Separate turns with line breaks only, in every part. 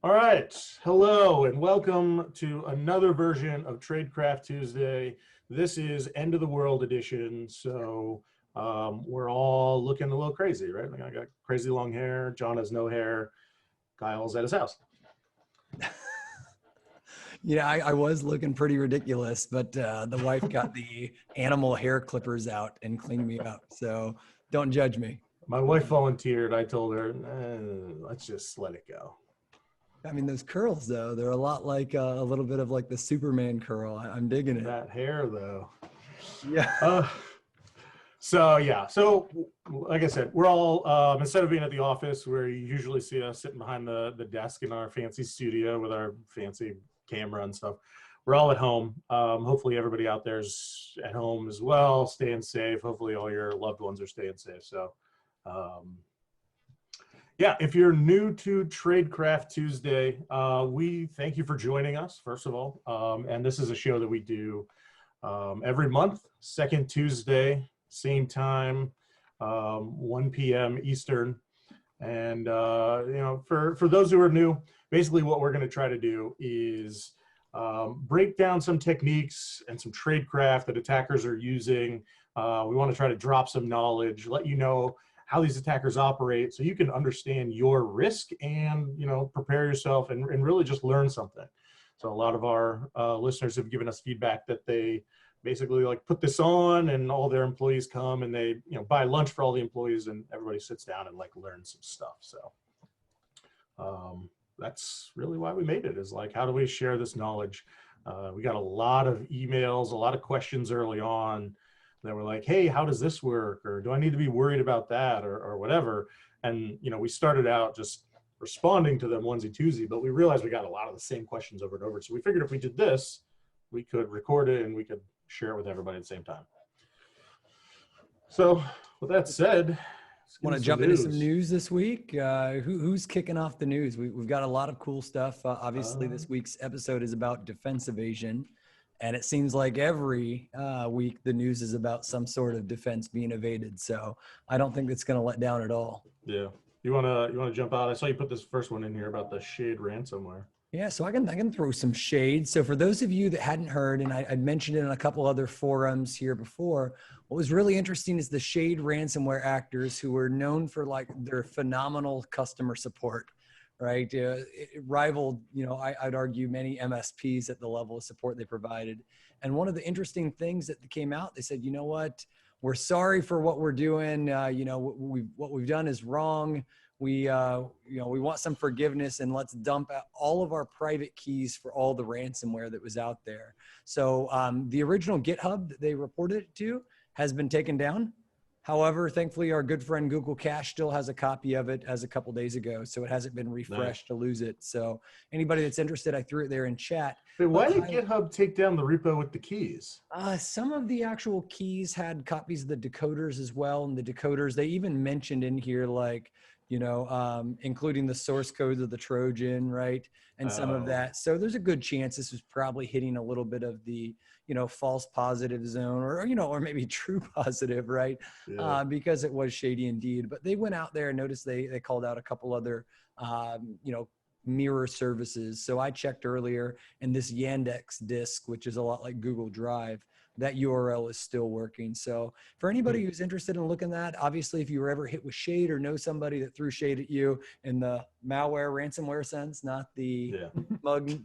All right. Hello and welcome to another version of Tradecraft Tuesday. This is End of the World edition. So we're all looking a little crazy, right? Like I got crazy long hair. John has no hair. Kyle's at his house.
Yeah, I was looking pretty ridiculous, but the wife got the animal hair clippers out and cleaned me up. So don't judge me.
My wife volunteered. I told her, let's just let it go.
I mean, those curls, though, they're a lot like a little bit of like the Superman curl. I'm digging it.
That hair, though.
Yeah.
So like I said, we're all, instead of being at the office where you usually see us sitting behind the desk in our fancy studio with our fancy camera and stuff, we're all at home. Hopefully everybody out there's at home as well, staying safe. Hopefully all your loved ones are staying safe. So yeah, if you're new to Tradecraft Tuesday, we thank you for joining us, first of all. And this is a show that we do every month, second Tuesday, same time, 1 p.m. Eastern. And for those who are new, basically what we're going to try to do is break down some techniques and some tradecraft that attackers are using. We want to try to drop some knowledge, let you know how these attackers operate so you can understand your risk and prepare yourself and really just learn something. So a lot of our listeners have given us feedback that they basically like put this on and all their employees come and they buy lunch for all the employees and everybody sits down and like learn some stuff. So that's really why we made it, is like, how do we share this knowledge? We got a lot of emails, a lot of questions early on that were like, hey, how does this work? Or do I need to be worried about that or whatever? And we started out just responding to them onesie twosie, but we realized we got a lot of the same questions over and over. So we figured if we did this, we could record it and we could share it with everybody at the same time. So with that said,
Want to jump into some news this week? Who's kicking off the news? We've got a lot of cool stuff. Obviously, this week's episode is about defense evasion. And it seems like every week the news is about some sort of defense being evaded. So I don't think it's going to let down at all.
Yeah. You wanna jump out? I saw you put this first one in here about the Shade ransomware.
Yeah, so I can throw some shade. So for those of you that hadn't heard, and I'd mentioned it in a couple other forums here before, what was really interesting is the Shade ransomware actors who were known for like their phenomenal customer support. Right, it rivaled, I'd argue many MSPs at the level of support they provided. And one of the interesting things that came out, they said, you know what, we're sorry for what we're doing. What we've done is wrong. We want some forgiveness and let's dump out all of our private keys for all the ransomware that was out there. So the original GitHub that they reported it to has been taken down. However, thankfully, our good friend Google Cache still has a copy of it as a couple days ago, so it hasn't been refreshed to lose it. So anybody that's interested, I threw it there in chat.
Wait, why did GitHub take down the repo with the keys?
Some of the actual keys had copies of the decoders as well, and the decoders, they even mentioned in here like, including the source codes of the Trojan, right? And some of that. So there's a good chance this was probably hitting a little bit of the, false positive zone or maybe true positive, right? Yeah. Because it was shady indeed. But they went out there and noticed they called out a couple other, mirror services. So I checked earlier, and this Yandex Disk, which is a lot like Google Drive, that URL is still working. So for anybody who's interested in looking at that, obviously, if you were ever hit with shade or know somebody that threw shade at you in the malware, ransomware sense, not the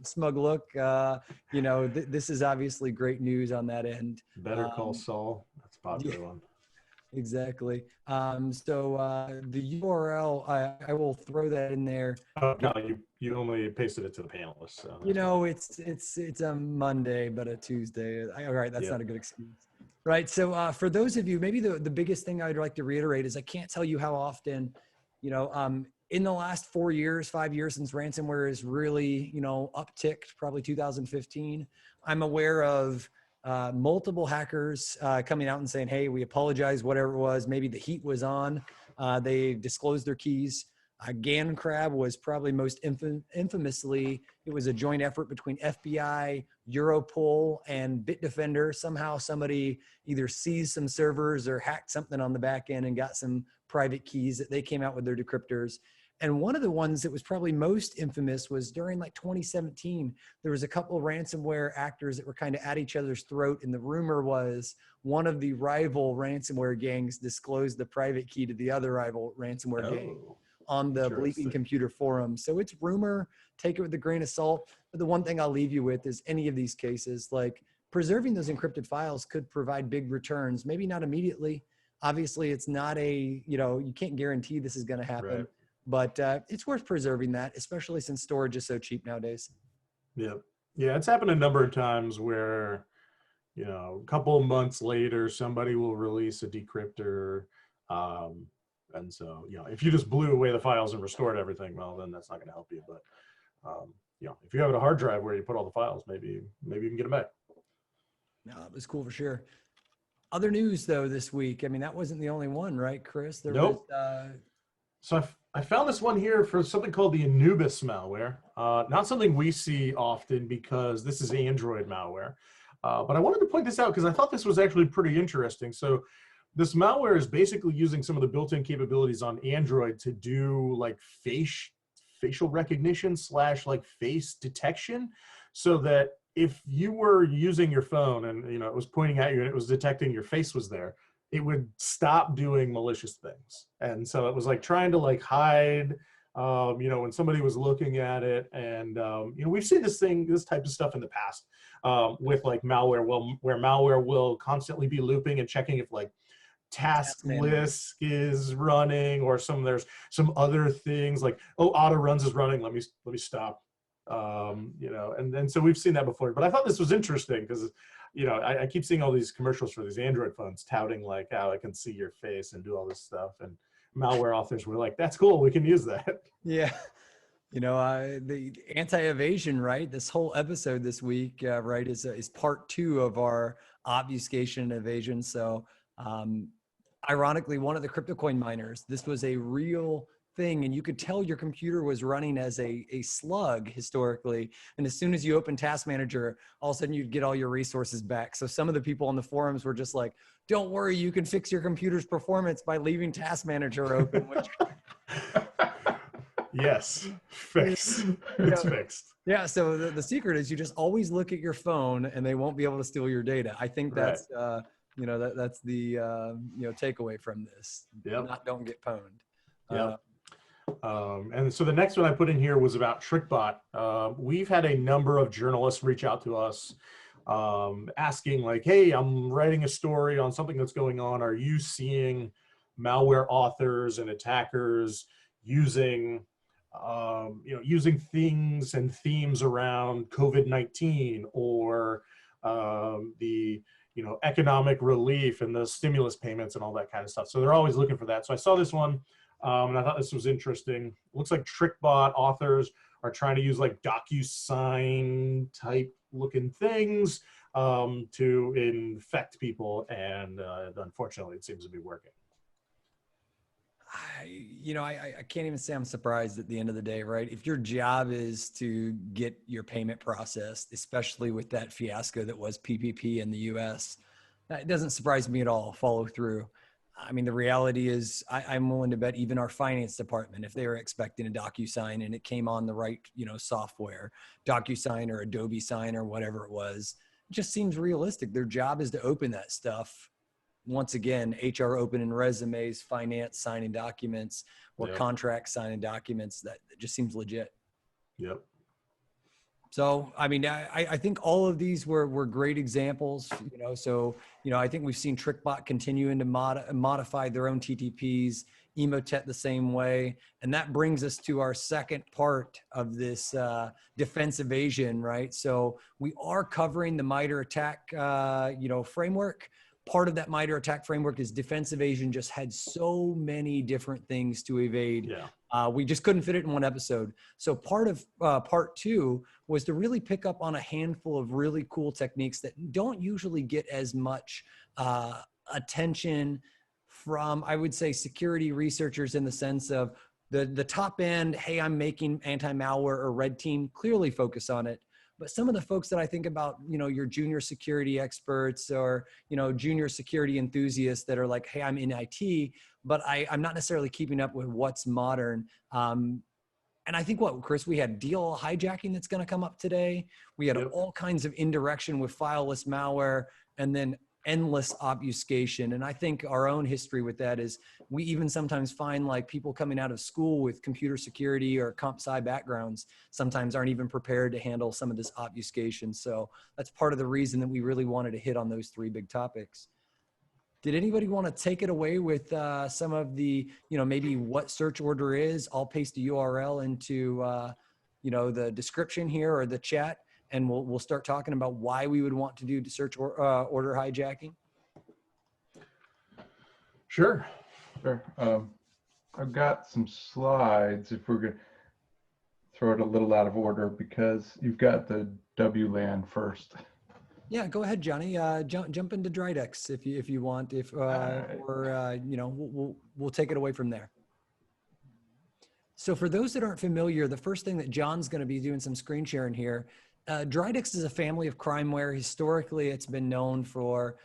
smug look, this is obviously great news on that end.
Better call Saul. That's a popular one.
Exactly. So the URL, I will throw that in there.
Oh, no, you only pasted it to the panelists. So
it's a Monday, but a Tuesday. All right, that's not a good excuse. Right. So for those of you, maybe the biggest thing I'd like to reiterate is I can't tell you how often, in the last 5 years since ransomware is really, upticked, probably 2015, I'm aware of multiple hackers coming out and saying, hey, we apologize, whatever it was. Maybe the heat was on. They disclosed their keys. Gandgrab was probably most infamously, it was a joint effort between FBI, Europol, and Bitdefender. Somehow somebody either seized some servers or hacked something on the back end and got some private keys that they came out with their decryptors. And one of the ones that was probably most infamous was during like 2017, there was a couple of ransomware actors that were kind of at each other's throat. And the rumor was one of the rival ransomware gangs disclosed the private key to the other rival ransomware gang on the Bleeping Computer forum. So it's rumor, take it with a grain of salt. But the one thing I'll leave you with is any of these cases, like preserving those encrypted files could provide big returns, maybe not immediately. Obviously it's not you can't guarantee this is going to happen. Right. But it's worth preserving that, especially since storage is so cheap nowadays.
Yeah. Yeah. It's happened a number of times where, a couple of months later, somebody will release a decryptor. And so, if you just blew away the files and restored everything, well, then that's not going to help you. But, if you have a hard drive where you put all the files, maybe you can get them back.
No, it was cool for sure. Other news though this week. I mean, that wasn't the only one, right, Chris? There
Nope.
was.
So I found this one here for something called the Anubis malware. Not something we see often because this is Android malware. But I wanted to point this out because I thought this was actually pretty interesting. So this malware is basically using some of the built-in capabilities on Android to do like facial recognition / like face detection, so that if you were using your phone and it was pointing at you and it was detecting your face was there, it would stop doing malicious things. And so it was like trying to like hide, when somebody was looking at it. And, we've seen this type of stuff in the past with like malware, where malware will constantly be looping and checking if like task list is running, or there's some other things like, oh, auto runs is running. Let me stop. And so we've seen that before, but I thought this was interesting because, I keep seeing all these commercials for these Android phones touting like how I can see your face and do all this stuff. And malware authors were like, that's cool. We can use that.
Yeah. The anti-evasion, right? This whole episode this week, right, is part 2 of our obfuscation and evasion. So, ironically, one of the crypto coin miners, this was a real thing, and you could tell your computer was running as a slug historically. And as soon as you open Task Manager, all of a sudden you'd get all your resources back. So some of the people on the forums were just like, don't worry, you can fix your computer's performance by leaving Task Manager open. Which
yes, fixed. It's fixed.
Yeah, so the secret is you just always look at your phone and they won't be able to steal your data. I think that's that's the takeaway from this.
Yep.
Don't get pwned.
Yeah. And so the next one I put in here was about TrickBot. We've had a number of journalists reach out to us asking like, hey, I'm writing a story on something that's going on. Are you seeing malware authors and attackers using, using things and themes around COVID-19 or the economic relief and the stimulus payments and all that kind of stuff. So they're always looking for that. So I saw this one. And I thought this was interesting. It looks like TrickBot authors are trying to use like DocuSign type looking things to infect people. And unfortunately, it seems to be working.
I can't even say I'm surprised at the end of the day, right? If your job is to get your payment processed, especially with that fiasco that was PPP in the US, it doesn't surprise me at all. Follow through. I mean, the reality is I'm willing to bet even our finance department, if they were expecting a DocuSign and it came on the right, software, DocuSign or Adobe Sign or whatever it was, it just seems realistic. Their job is to open that stuff. Once again, HR opening resumes, finance signing documents, or contract signing documents. That just seems legit.
Yep.
So, I mean, I think all of these were great examples, so, I think we've seen TrickBot continuing to modify their own TTPs, Emotet the same way. And that brings us to our second part of this defense evasion, right? So we are covering the MITRE attack, framework. Part of that MITRE attack framework is defense evasion just had so many different things to evade.
Yeah.
We just couldn't fit it in one episode. So part of part 2 was to really pick up on a handful of really cool techniques that don't usually get as much attention from, I would say, security researchers, in the sense of the top end, hey, I'm making anti-malware or red team, clearly focus on it. But some of the folks that I think about, your junior security experts or, junior security enthusiasts that are like, hey, I'm in IT, but I'm not necessarily keeping up with what's modern. And I think Chris, we had DLL hijacking that's going to come up today. We had
Yep.
all kinds of indirection with fileless malware, and then endless obfuscation. And I think our own history with that is we even sometimes find like people coming out of school with computer security or comp sci backgrounds sometimes aren't even prepared to handle some of this obfuscation. So that's part of the reason that we really wanted to hit on those three big topics. Did anybody want to take it away with some of the, maybe what search order is? I'll paste a URL into, the description here or the chat, and we'll start talking about why we would want to do search order hijacking.
Sure.
Sure. I've got some slides if we're going to throw it a little out of order because you've got the WLAN first.
Yeah, go ahead, Johnny. Jump into Tradecraft if you want. We'll take it away from there. So for those that aren't familiar, the first thing that John's going to be doing some screen sharing here. Tradecraft is a family of crimeware. Historically, it's been known for,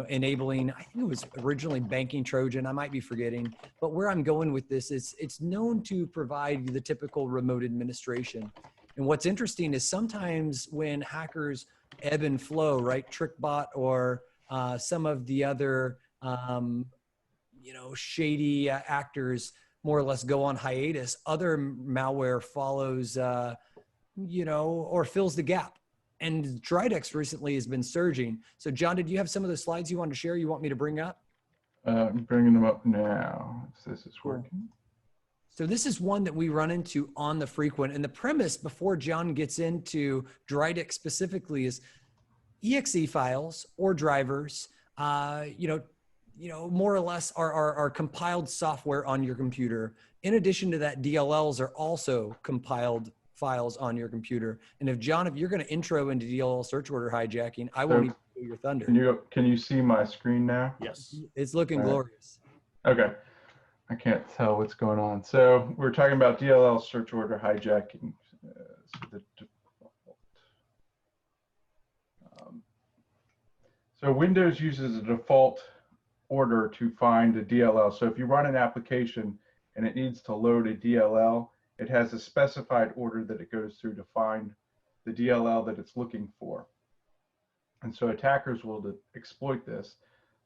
enabling. I think it was originally banking Trojan. I might be forgetting, but where I'm going with this is it's known to provide the typical remote administration. And what's interesting is sometimes when hackers ebb and flow, right? TrickBot or some of the other, shady actors more or less go on hiatus. Other malware follows, or fills the gap. And Tradecraft recently has been surging. So John, did you have some of the slides you wanted to share you want me to bring up?
I'm bringing them up now, if this is working.
So this is one that we run into on the frequent. And the premise before John gets into Tradecraft specifically is exe files or drivers, more or less are compiled software on your computer. In addition to that, DLLs are also compiled files on your computer. And if you're going to intro into DLL search order hijacking, I won't even do your thunder.
Can you see my screen now?
Yes.
It's looking glorious.
Okay. I can't tell what's going on. So we're talking about DLL search order hijacking. So Windows uses a default order to find a DLL. So if you run an application and it needs to load a DLL, it has a specified order that it goes through to find the DLL that it's looking for. And so attackers will exploit this.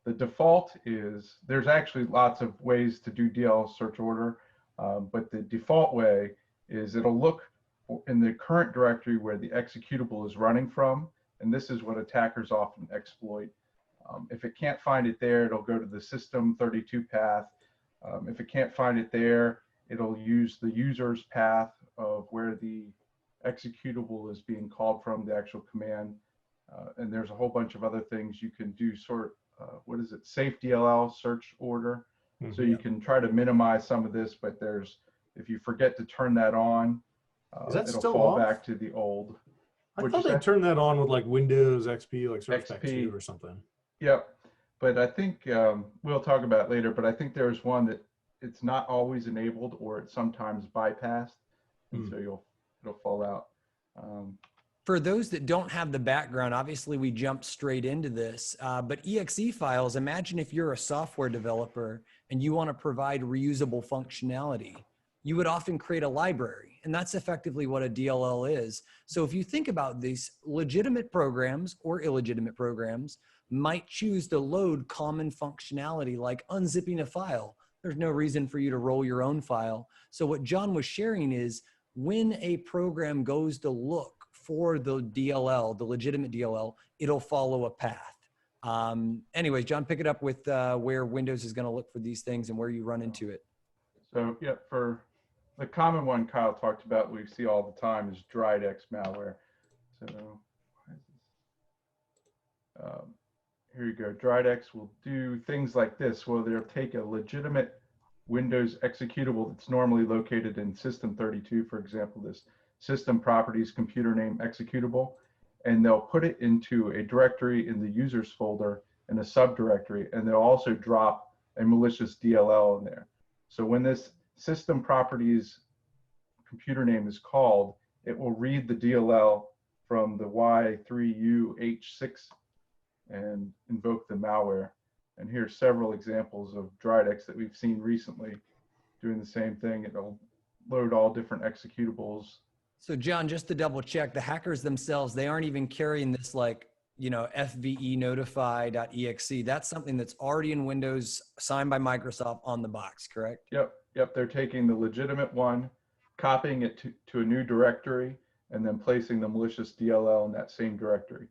The default is, there's actually lots of ways to do DLL search order, but the default way is it'll look in the current directory where the executable is running from, and this is what attackers often exploit. If it can't find it there, it'll go to the system32 path. If it can't find it there, it'll use the user's path of where the executable is being called from, the actual command. And there's a whole bunch of other things you can do, safe DLL search order. So you can try to minimize some of this, but if you forget to turn that on, it'll fall back to the old.
I thought they turned that on with like Windows XP, like Search Pack 2 or something.
Yep, but I think we'll talk about it later, but I think there's one that it's not always enabled or it's sometimes bypassed, and so it'll fall out.
For those that don't have the background, obviously we jumped straight into this, but exe files, imagine if you're a software developer and you want to provide reusable functionality. You would often create a library, and that's effectively what a DLL is. So if you think about these, legitimate programs or illegitimate programs might choose to load common functionality like unzipping a file. There's no reason for you to roll your own file. So what John was sharing is when a program goes to look for the DLL, the legitimate DLL, it'll follow a path. Anyways, John, pick it up with where Windows is going to look for these things and where you run into it.
So yeah, for the common one Kyle talked about, we see all the time is Yandex malware. So here you go. Yandex will do things like this. Well, they'll take a legitimate Windows executable that's normally located in System32, for example, this system properties computer name executable, and they'll put it into a directory in the users folder in a subdirectory, and they'll also drop a malicious DLL in there. So when this system properties computer name is called, it will read the DLL from the Y3UH6 and invoke the malware. And here's several examples of Tradecraft that we've seen recently doing the same thing. It'll load all different executables.
So John, just to double check, the hackers themselves, they aren't even carrying this like, you know, FVE notify.exe. That's something that's already in Windows, signed by Microsoft on the box, correct?
Yep. They're taking the legitimate one, copying it to a new directory, and then placing the malicious DLL in that same directory.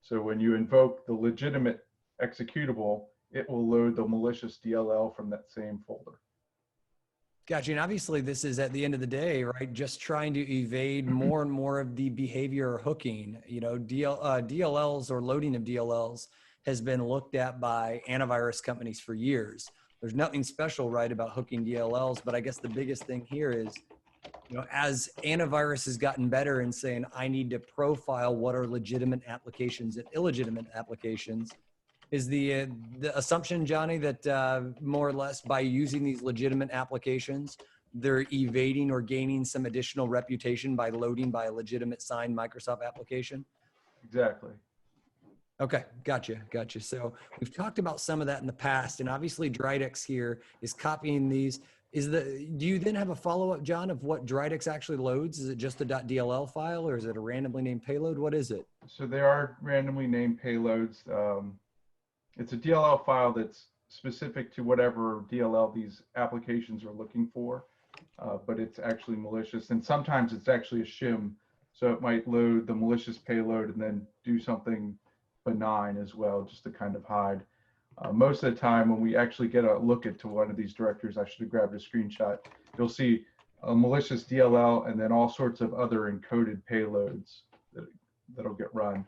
So when you invoke the legitimate executable, it will load the malicious DLL from that same folder.
Gotcha. And obviously this is, at the end of the day, right, just trying to evade more and more of the behavior hooking. You know, DLLs or loading of DLLs has been looked at by antivirus companies for years. There's nothing special, right, about hooking DLLs, but I guess the biggest thing here is, you know, as antivirus has gotten better in saying, I need to profile what are legitimate applications and illegitimate applications, is the assumption, Johnny, that more or less by using these legitimate applications, they're evading or gaining some additional reputation by loading by a legitimate signed Microsoft application?
Exactly.
Okay, gotcha. So we've talked about some of that in the past, and obviously Tradecraft here is copying these. Do you then have a follow-up, John, of what Tradecraft actually loads? Is it just a .dll file, or is it a randomly named payload? What is it?
So there are randomly named payloads. It's a DLL file that's specific to whatever DLL these applications are looking for, but it's actually malicious. And sometimes it's actually a shim, so it might load the malicious payload and then do something benign as well, just to kind of hide. Most of the time when we actually get a look into one of these directories, I should have grabbed a screenshot, you'll see a malicious DLL and then all sorts of other encoded payloads that'll get run.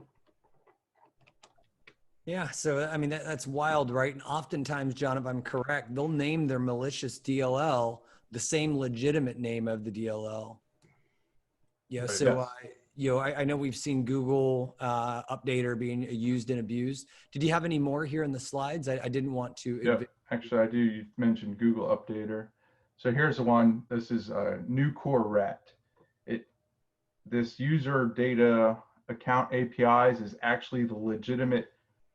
Yeah, so I mean, that's wild, right? And oftentimes, John, if I'm correct, they'll name their malicious DLL the same legitimate name of the DLL. Yeah,
Right,
so
yes.
I know we've seen Google Updater being used and abused. Did you have any more here in the slides? I didn't want to.
Yep, actually I do. You mentioned Google Updater. So here's the one. This is a new core rat. This user data account APIs is actually the legitimate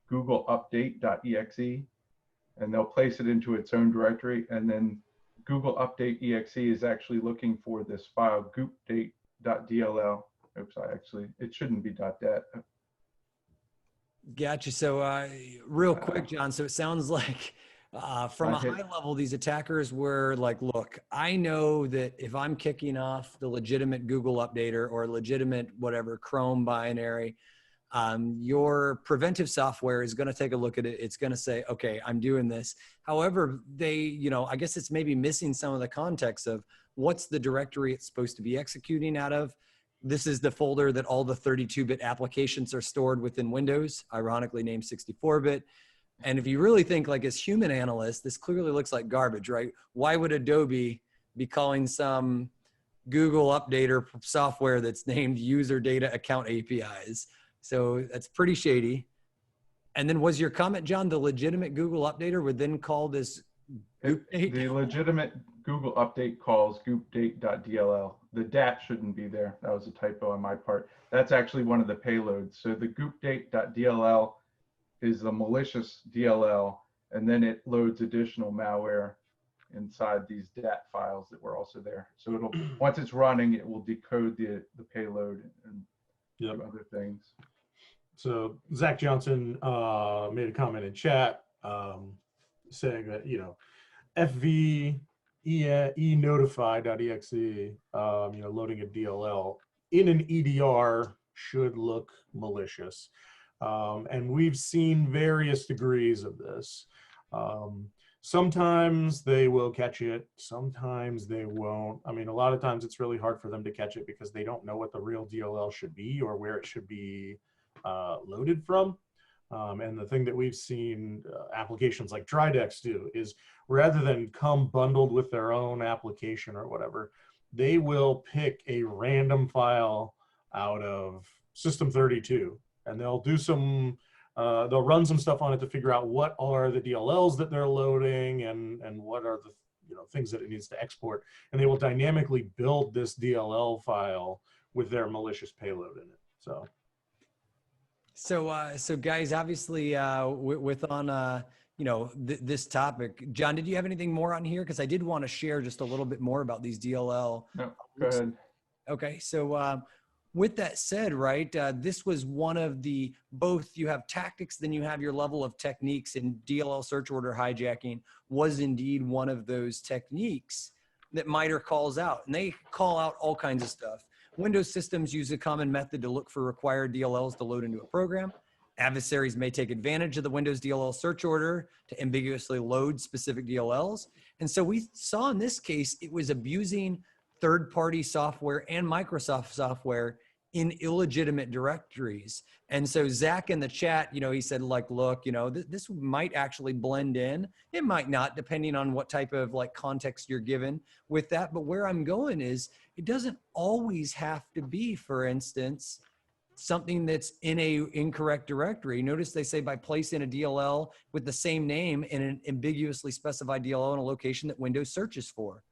Google update.exe, and they'll place it into its own directory. And then Google update.exe is actually looking for this file goopdate.dll. Oops, it shouldn't be .dat.
Gotcha. So real quick, John, so it sounds like from a high level, these attackers were like, look, I know that if I'm kicking off the legitimate Google Updater or legitimate whatever Chrome binary, your preventive software is going to take a look at it. It's going to say, okay, I'm doing this. However, I guess it's maybe missing some of the context of what's the directory it's supposed to be executing out of. This is the folder that all the 32-bit applications are stored within Windows, ironically named 64-bit. And if you really think like as human analysts, this clearly looks like garbage, right? Why would Adobe be calling some Google Updater software that's named user data account APIs? So that's pretty shady. And then was your comment, John, the legitimate Google Updater would then call this goopdate?
The legitimate Google update calls goopdate.dll. The DAT shouldn't be there. That was a typo on my part. That's actually one of the payloads. So the goopdate.dll is the malicious DLL, and then it loads additional malware inside these DAT files that were also there. So it'll, once it's running, it will decode the payload and other things.
So Zach Johnson made a comment in chat saying that, FV notify.exe, loading a DLL in an EDR should look malicious. And we've seen various degrees of this. Sometimes they will catch it, sometimes they won't. I mean, a lot of times it's really hard for them to catch it because they don't know what the real DLL should be or where it should be loaded from. And the thing that we've seen applications like Tradecraft do is rather than come bundled with their own application or whatever, they will pick a random file out of System32 and they'll do some, they'll run some stuff on it to figure out what are the DLLs that they're loading and what are the things that it needs to export. And they will dynamically build this DLL file with their malicious payload in it. So
guys, obviously with on this topic. John, did you have anything more on here? Because I did want to share just a little bit more about these DLL.
No, go ahead.
Okay, so with that said, right, this was one of the, both you have tactics, then you have your level of techniques, and DLL search order hijacking was indeed one of those techniques that MITRE calls out. And they call out all kinds of stuff. Windows systems use a common method to look for required DLLs to load into a program. Adversaries may take advantage of the Windows DLL search order to ambiguously load specific DLLs. And so we saw in this case, it was abusing third-party software and Microsoft software in illegitimate directories. And so Zach in the chat, he said like, look, this might actually blend in. It might not, depending on what type of like context you're given with that. But where I'm going is it doesn't always have to be, for instance, something that's in a incorrect directory. Notice they say by placing a DLL with the same name in an ambiguously specified DLL in a location that Windows searches for.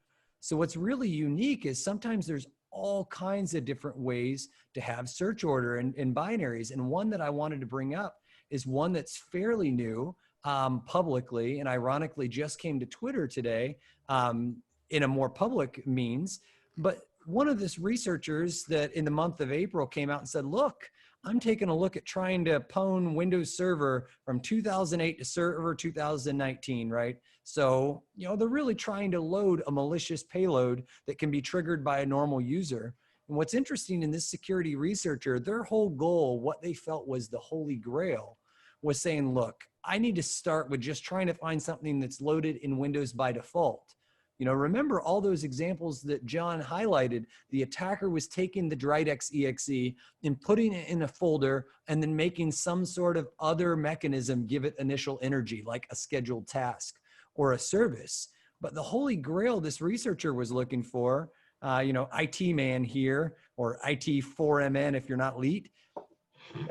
So what's really unique is sometimes there's all kinds of different ways to have search order and binaries. And one that I wanted to bring up is one that's fairly new publicly, and ironically just came to Twitter today in a more public means. But one of these researchers that in the month of April came out and said, look, I'm taking a look at trying to pwn Windows Server from 2008 to Server 2019, right? So, they're really trying to load a malicious payload that can be triggered by a normal user. And what's interesting in this security researcher, their whole goal, what they felt was the holy grail, was saying, look, I need to start with just trying to find something that's loaded in Windows by default. Remember all those examples that John highlighted. The attacker was taking the Dridex exe and putting it in a folder and then making some sort of other mechanism give it initial energy, like a scheduled task or a service. But the holy grail this researcher was looking for, IT man here, or IT4MN if you're not elite,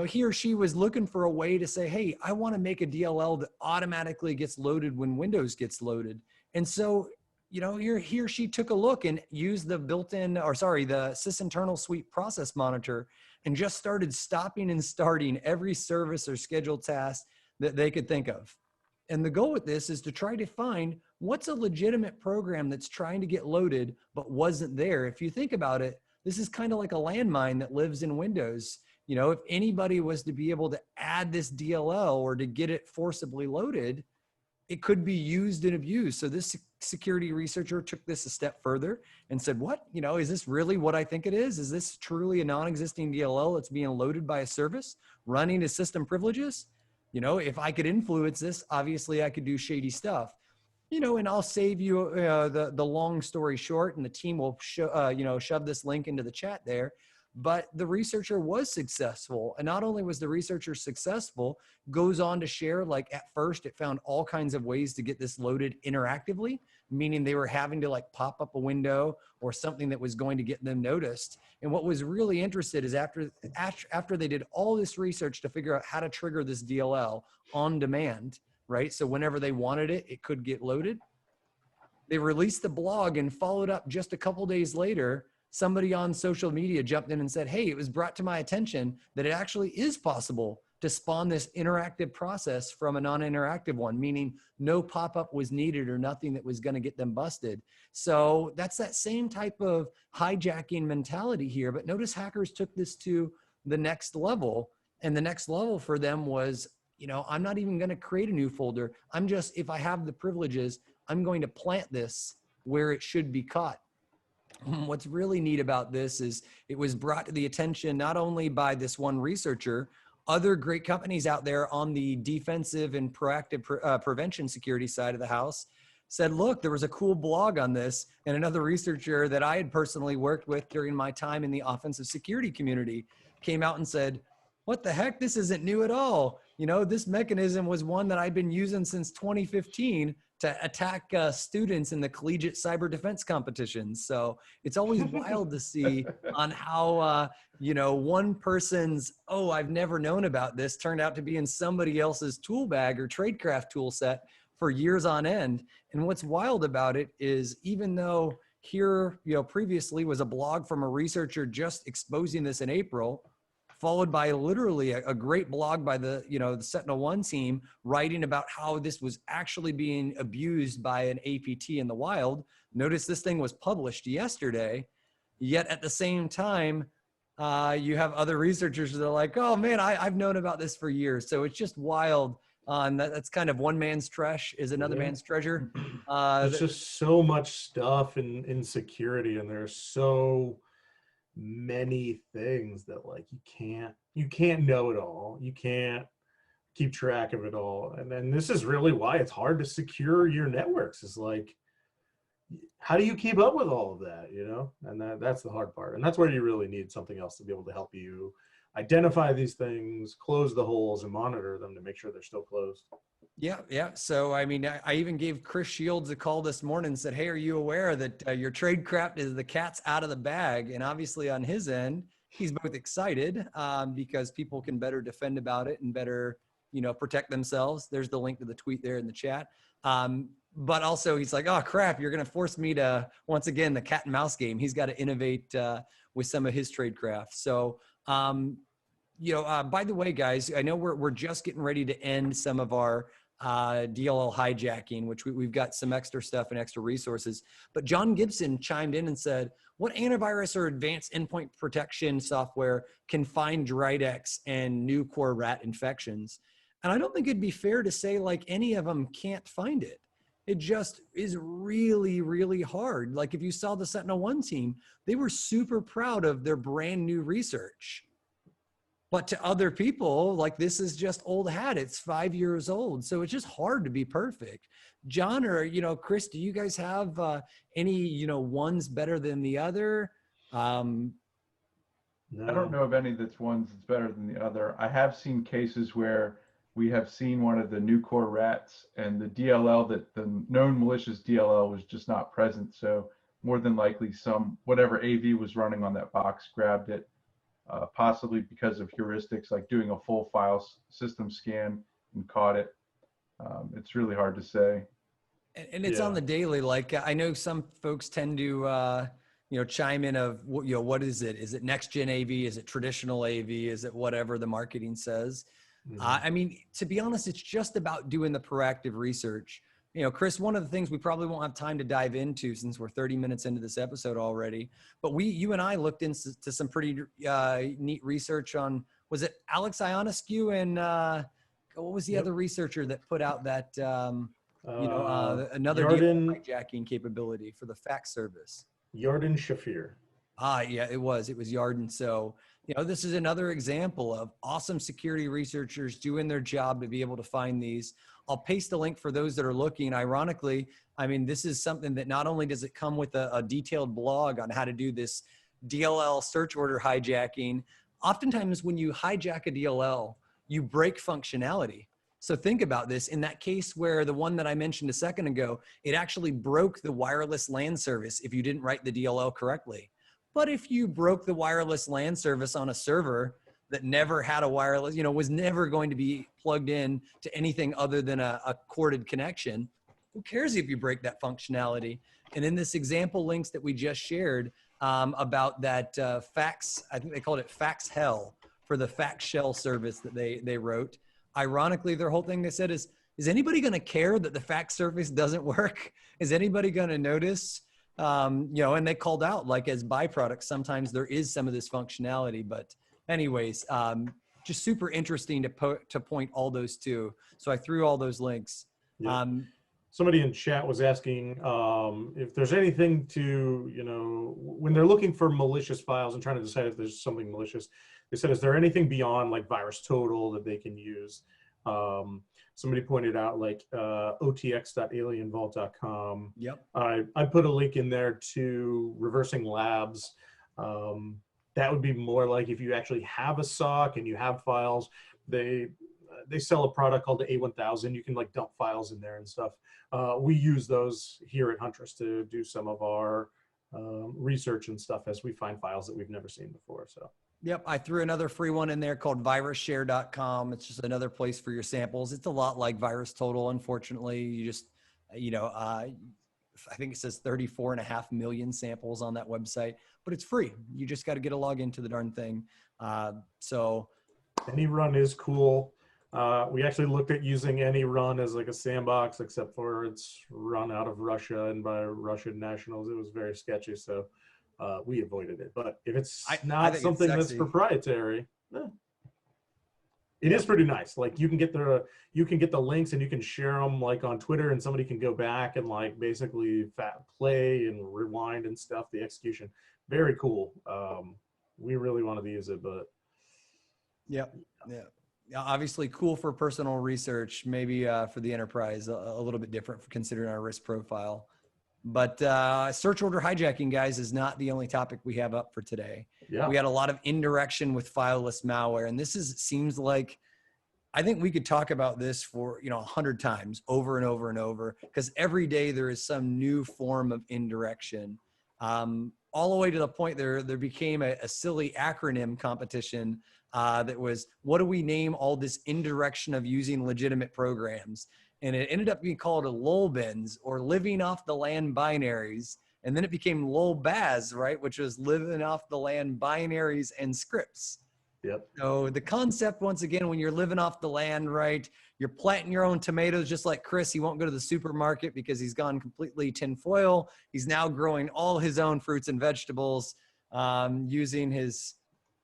he or she was looking for a way to say, hey, I want to make a DLL that automatically gets loaded when Windows gets loaded. And so he or she took a look and used the the sysinternal suite process monitor and just started stopping and starting every service or scheduled task that they could think of. And the goal with this is to try to find what's a legitimate program that's trying to get loaded but wasn't there. If you think about it, this is kind of like a landmine that lives in Windows. If anybody was to be able to add this DLL or to get it forcibly loaded, it could be used and abused. So this security researcher took this a step further and said, what, is this really what I think it is? Is this truly a non-existing DLL that's being loaded by a service running as system privileges? If I could influence this, obviously I could do shady stuff. And I'll save you the long story short, and the team will shove this link into the chat there. But the researcher was successful. And not only was the researcher successful, goes on to share, like at first it found all kinds of ways to get this loaded interactively, meaning they were having to like pop up a window or something that was going to get them noticed. And what was really interesting is after they did all this research to figure out how to trigger this DLL on demand, right? So whenever they wanted it, it could get loaded. They released the blog and followed up just a couple days later. Somebody on social media jumped in and said, hey, it was brought to my attention that it actually is possible to spawn this interactive process from a non-interactive one, meaning no pop-up was needed or nothing that was going to get them busted. So that's that same type of hijacking mentality here. But notice hackers took this to the next level. And the next level for them was, I'm not even going to create a new folder. I'm just, if I have the privileges, I'm going to plant this where it should be caught. What's really neat about this is it was brought to the attention not only by this one researcher, other great companies out there on the defensive and proactive prevention security side of the house said, look, there was a cool blog on this. And another researcher that I had personally worked with during my time in the offensive security community came out and said, what the heck? This isn't new at all. This mechanism was one that I've been using since 2015 to attack students in the collegiate cyber defense competitions. So it's always wild to see on how, one person's, oh, I've never known about this, turned out to be in somebody else's tool bag or Tradecraft tool set for years on end. And what's wild about it is even though here, previously was a blog from a researcher just exposing this in April, followed by literally a great blog by the, the Sentinel-1 team writing about how this was actually being abused by an APT in the wild. Notice this thing was published yesterday, yet at the same time, you have other researchers that are like, oh man, I've known about this for years. So it's just wild. And that's kind of one man's trash is another man's treasure.
There's just so much stuff in security, and there's so many things that like you can't know it all. You can't keep track of it all. And then this is really why it's hard to secure your networks. Is like, how do you keep up with all of that, And that's the hard part. And that's where you really need something else to be able to help you identify these things, close the holes, and monitor them to make sure they're still closed.
Yeah. So, I mean, I even gave Chris Shields a call this morning and said, hey, are you aware that your Tradecraft is the cat's out of the bag? And obviously on his end, he's both excited because people can better defend about it and better, protect themselves. There's the link to the tweet there in the chat. But also he's like, oh crap, you're going to force me to, once again, the cat and mouse game. He's got to innovate with some of his Tradecraft. So, by the way, guys, I know we're just getting ready to end some of our DLL hijacking, which we've got some extra stuff and extra resources. But John Gibson chimed in and said, what antivirus or advanced endpoint protection software can find Dridex and new core rat infections? And I don't think it'd be fair to say like any of them can't find it. It just is really, really hard. Like if you saw the Sentinel-1 team, they were super proud of their brand new research. But to other people, like this is just old hat. It's 5 years old. So it's just hard to be perfect. John or, Chris, do you guys have any, ones better than the other?
No. I don't know of any that's ones that's better than the other. I have seen cases where we have seen one of the new core rats and the DLL, that the known malicious DLL was just not present. So more than likely whatever AV was running on that box grabbed it. Possibly because of heuristics like doing a full file system scan and caught it. It's really hard to say.
And it's on the daily. Like I know some folks tend to, chime in of, what is it? Is it next gen AV? Is it traditional AV? Is it whatever the marketing says? Mm-hmm. I mean, to be honest, it's just about doing the proactive research. Chris, one of the things we probably won't have time to dive into since we're 30 minutes into this episode already, but you and I looked into some pretty neat research on, was it Alex Ionescu and what was the other researcher that put out that, another hijacking capability for the fax service?
Yarden Shafir.
Yeah, it was Yarden. So, this is another example of awesome security researchers doing their job to be able to find these. I'll paste the link for those that are looking. Ironically, I mean, this is something that not only does it come with a detailed blog on how to do this DLL search order hijacking, oftentimes when you hijack a DLL, you break functionality. So think about this. In that case where the one that I mentioned a second ago, it actually broke the wireless LAN service if you didn't write the DLL correctly. But if you broke the wireless LAN service on a server that never had a wireless, was never going to be plugged in to anything other than a corded connection, who cares if you break that functionality? And in this example links that we just shared about that fax, I think they called it fax hell for the fax shell service that they wrote. Ironically, their whole thing they said is anybody going to care that the fax service doesn't work? Is anybody going to notice? And they called out, like, as byproducts, sometimes there is some of this functionality, but anyways, just super interesting to point all those to. So I threw all those links.
Yeah. Somebody in chat was asking if there's anything to, when they're looking for malicious files and trying to decide if there's something malicious, they said, is there anything beyond like VirusTotal that they can use? Somebody pointed out like otx.alienvault.com.
Yep.
I put a link in there to Reversing Labs. That would be more like if you actually have a SOC and you have files, they sell a product called the A1000. You can like dump files in there and stuff. We use those here at Huntress to do some of our research and stuff as we find files that we've never seen before. So.
Yep, I threw another free one in there called virusshare.com. It's just another place for your samples. It's a lot like VirusTotal, unfortunately. You just, I think it says 34.5 million samples on that website, but it's free. You just got to get a login to the darn thing. So
Any run is cool. We actually looked at using any run as like a sandbox, except for it's run out of Russia and by Russian nationals. It was very sketchy, so we avoided it. But if it's
I
not
think it's
something that's
sexy.
proprietary, it is pretty nice. Like you can get the links and you can share them like on Twitter, and somebody can go back and like basically play and rewind and stuff. The execution, very cool. We really wanted to use it, but
yeah. Obviously cool for personal research, maybe for the enterprise, a little bit different for considering our risk profile. But search order hijacking, guys, is not the only topic we have up for today.
yeah,
We had a lot of indirection with fileless malware, and this seems like, I think we could talk about this for 100 times over and over and over, because every day there is some new form of indirection. All the way to the point there became a silly acronym competition that was, what do we name all this indirection of using legitimate programs? And it ended up being called a LOLBINs, or living off the land binaries. And then it became LOLBAZ, right? Which was living off the land binaries and scripts.
yep.
So the concept, once again, when you're living off the land, right? You're planting your own tomatoes, just like Chris. He won't go to the supermarket because he's gone completely tinfoil. He's now growing all his own fruits and vegetables using his,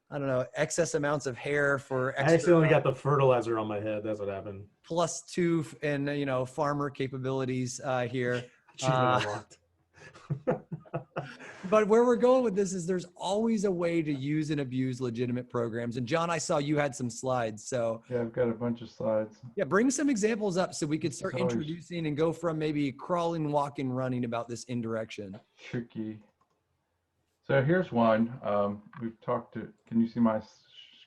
I don't know, excess amounts of hair for extra.
I accidentally got the fertilizer on my head. That's what happened.
+2 and farmer capabilities here.
Achievement unlocked.
But where we're going with this is there's always a way to use and abuse legitimate programs. And John, I saw you had some slides. So
Yeah, I've got a bunch of slides.
yeah, bring some examples up so we could start
It's always
introducing and go from maybe crawling, walking, running about this indirection.
tricky. So here's one. We've talked to, can you see my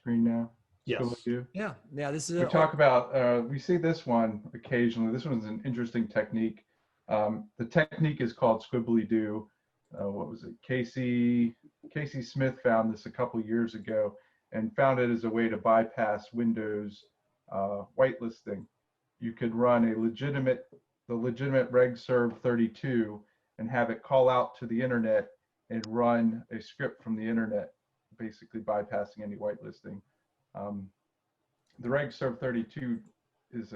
screen now?
Yes.
Scooby-Doo?
Yeah, this is
We talk about, we see this one occasionally. This one's an interesting technique. The technique is called Squibbly-Doo. What was it? Casey Smith found this a couple years ago and found it as a way to bypass Windows whitelisting. You could run the legitimate regserve32 and have it call out to the internet and run a script from the internet, basically bypassing any whitelisting. The regserve32 is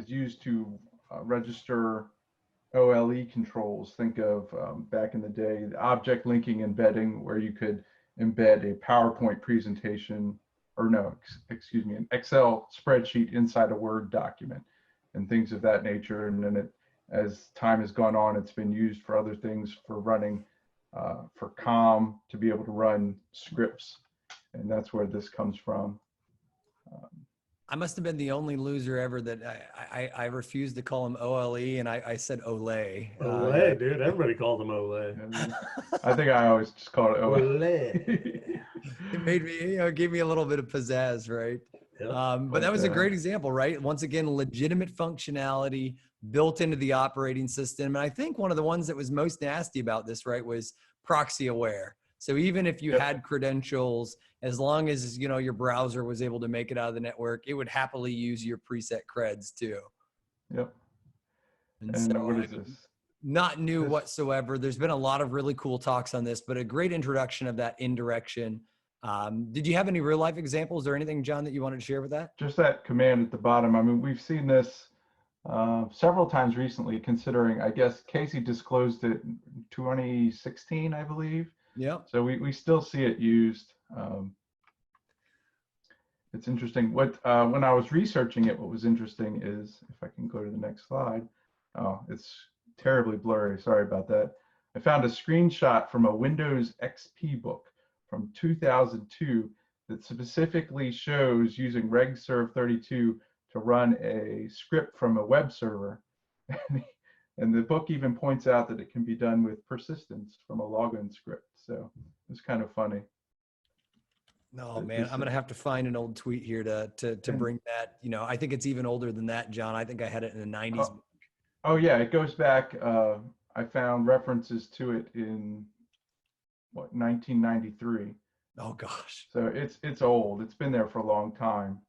used to register OLE controls. Think of back in the day, the object linking embedding, where you could embed a PowerPoint presentation, or no, excuse me, an Excel spreadsheet inside a Word document and things of that nature. And then as time has gone on, it's been used for other things, for running, for COM, to be able to run scripts. And that's where this comes from.
I must have been the only loser ever that I refused to call him OLE, and I said Olay.
Olay, dude. Everybody called him Olay.
I think I always just called it
Olay.
It made me, gave me a little bit of pizzazz, right?
Yep.
But that was a great example, right? Once again, legitimate functionality built into the operating system. And I think one of the ones that was most nasty about this, right, was proxy aware. So even if you had credentials, as long as your browser was able to make it out of the network, it would happily use your preset creds too.
Yep.
And
And
so
what is this?
not new whatsoever. There's been a lot of really cool talks on this, but a great introduction of that indirection. Did you have any real life examples or anything, John, that you wanted to share with that?
Just that command at the bottom. I mean, we've seen this several times recently, considering, I guess, Casey disclosed it in 2016, I believe.
Yeah.
So we still see it used. It's interesting. When I was researching it, what was interesting is, if I can go to the next slide. Oh, it's terribly blurry. Sorry about that. I found a screenshot from a Windows XP book from 2002 that specifically shows using regserve32 to run a script from a web server. And the book even points out that it can be done with persistence from a login script. So it's kind of funny.
No, man, I'm going to have to find an old tweet here to bring that. I think it's even older than that, John. I think I had it in the 90s.
Oh yeah, it goes back. I found references to it in 1993.
Oh gosh.
So it's old. It's been there for a long time.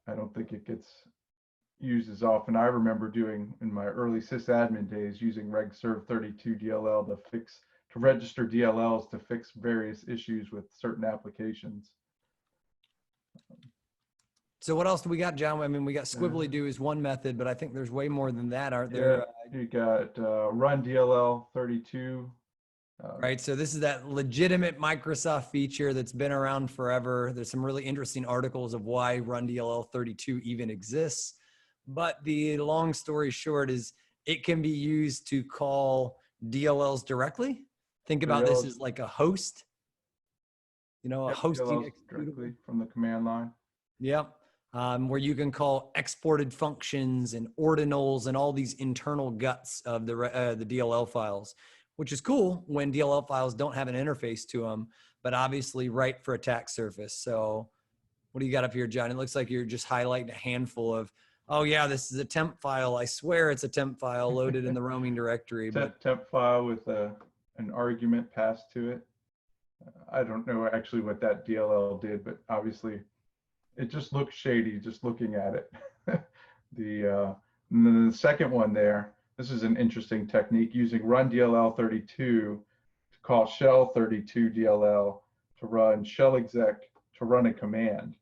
I don't think it gets used as often. I remember doing in my early sysadmin days using regserve32 DLL to register DLLs to fix various issues with certain applications.
So what else do we got, John? I mean, we got squibbly do is one method, but I think there's way more than that, aren't there?
You got run DLL32.
Right. So this is that legitimate Microsoft feature that's been around forever. There's some really interesting articles of why run DLL32 even exists. But the long story short is it can be used to call DLLs directly. Think about this as like a host, you know, a hosting
directly from the command line.
Yep. Where you can call exported functions and ordinals and all these internal guts of the DLL files, which is cool when DLL files don't have an interface to them, but obviously right for attack surface. So what do you got up here, John? It looks like you're just highlighting a handful of, oh yeah, this is a temp file. I swear it's a temp file loaded in the roaming directory.
Temp file with an argument passed to it. I don't know actually what that DLL did, but obviously it just looks shady just looking at it. And then the second one there, this is an interesting technique using run DLL32 to call shell32 DLL to run shell exec to run a command.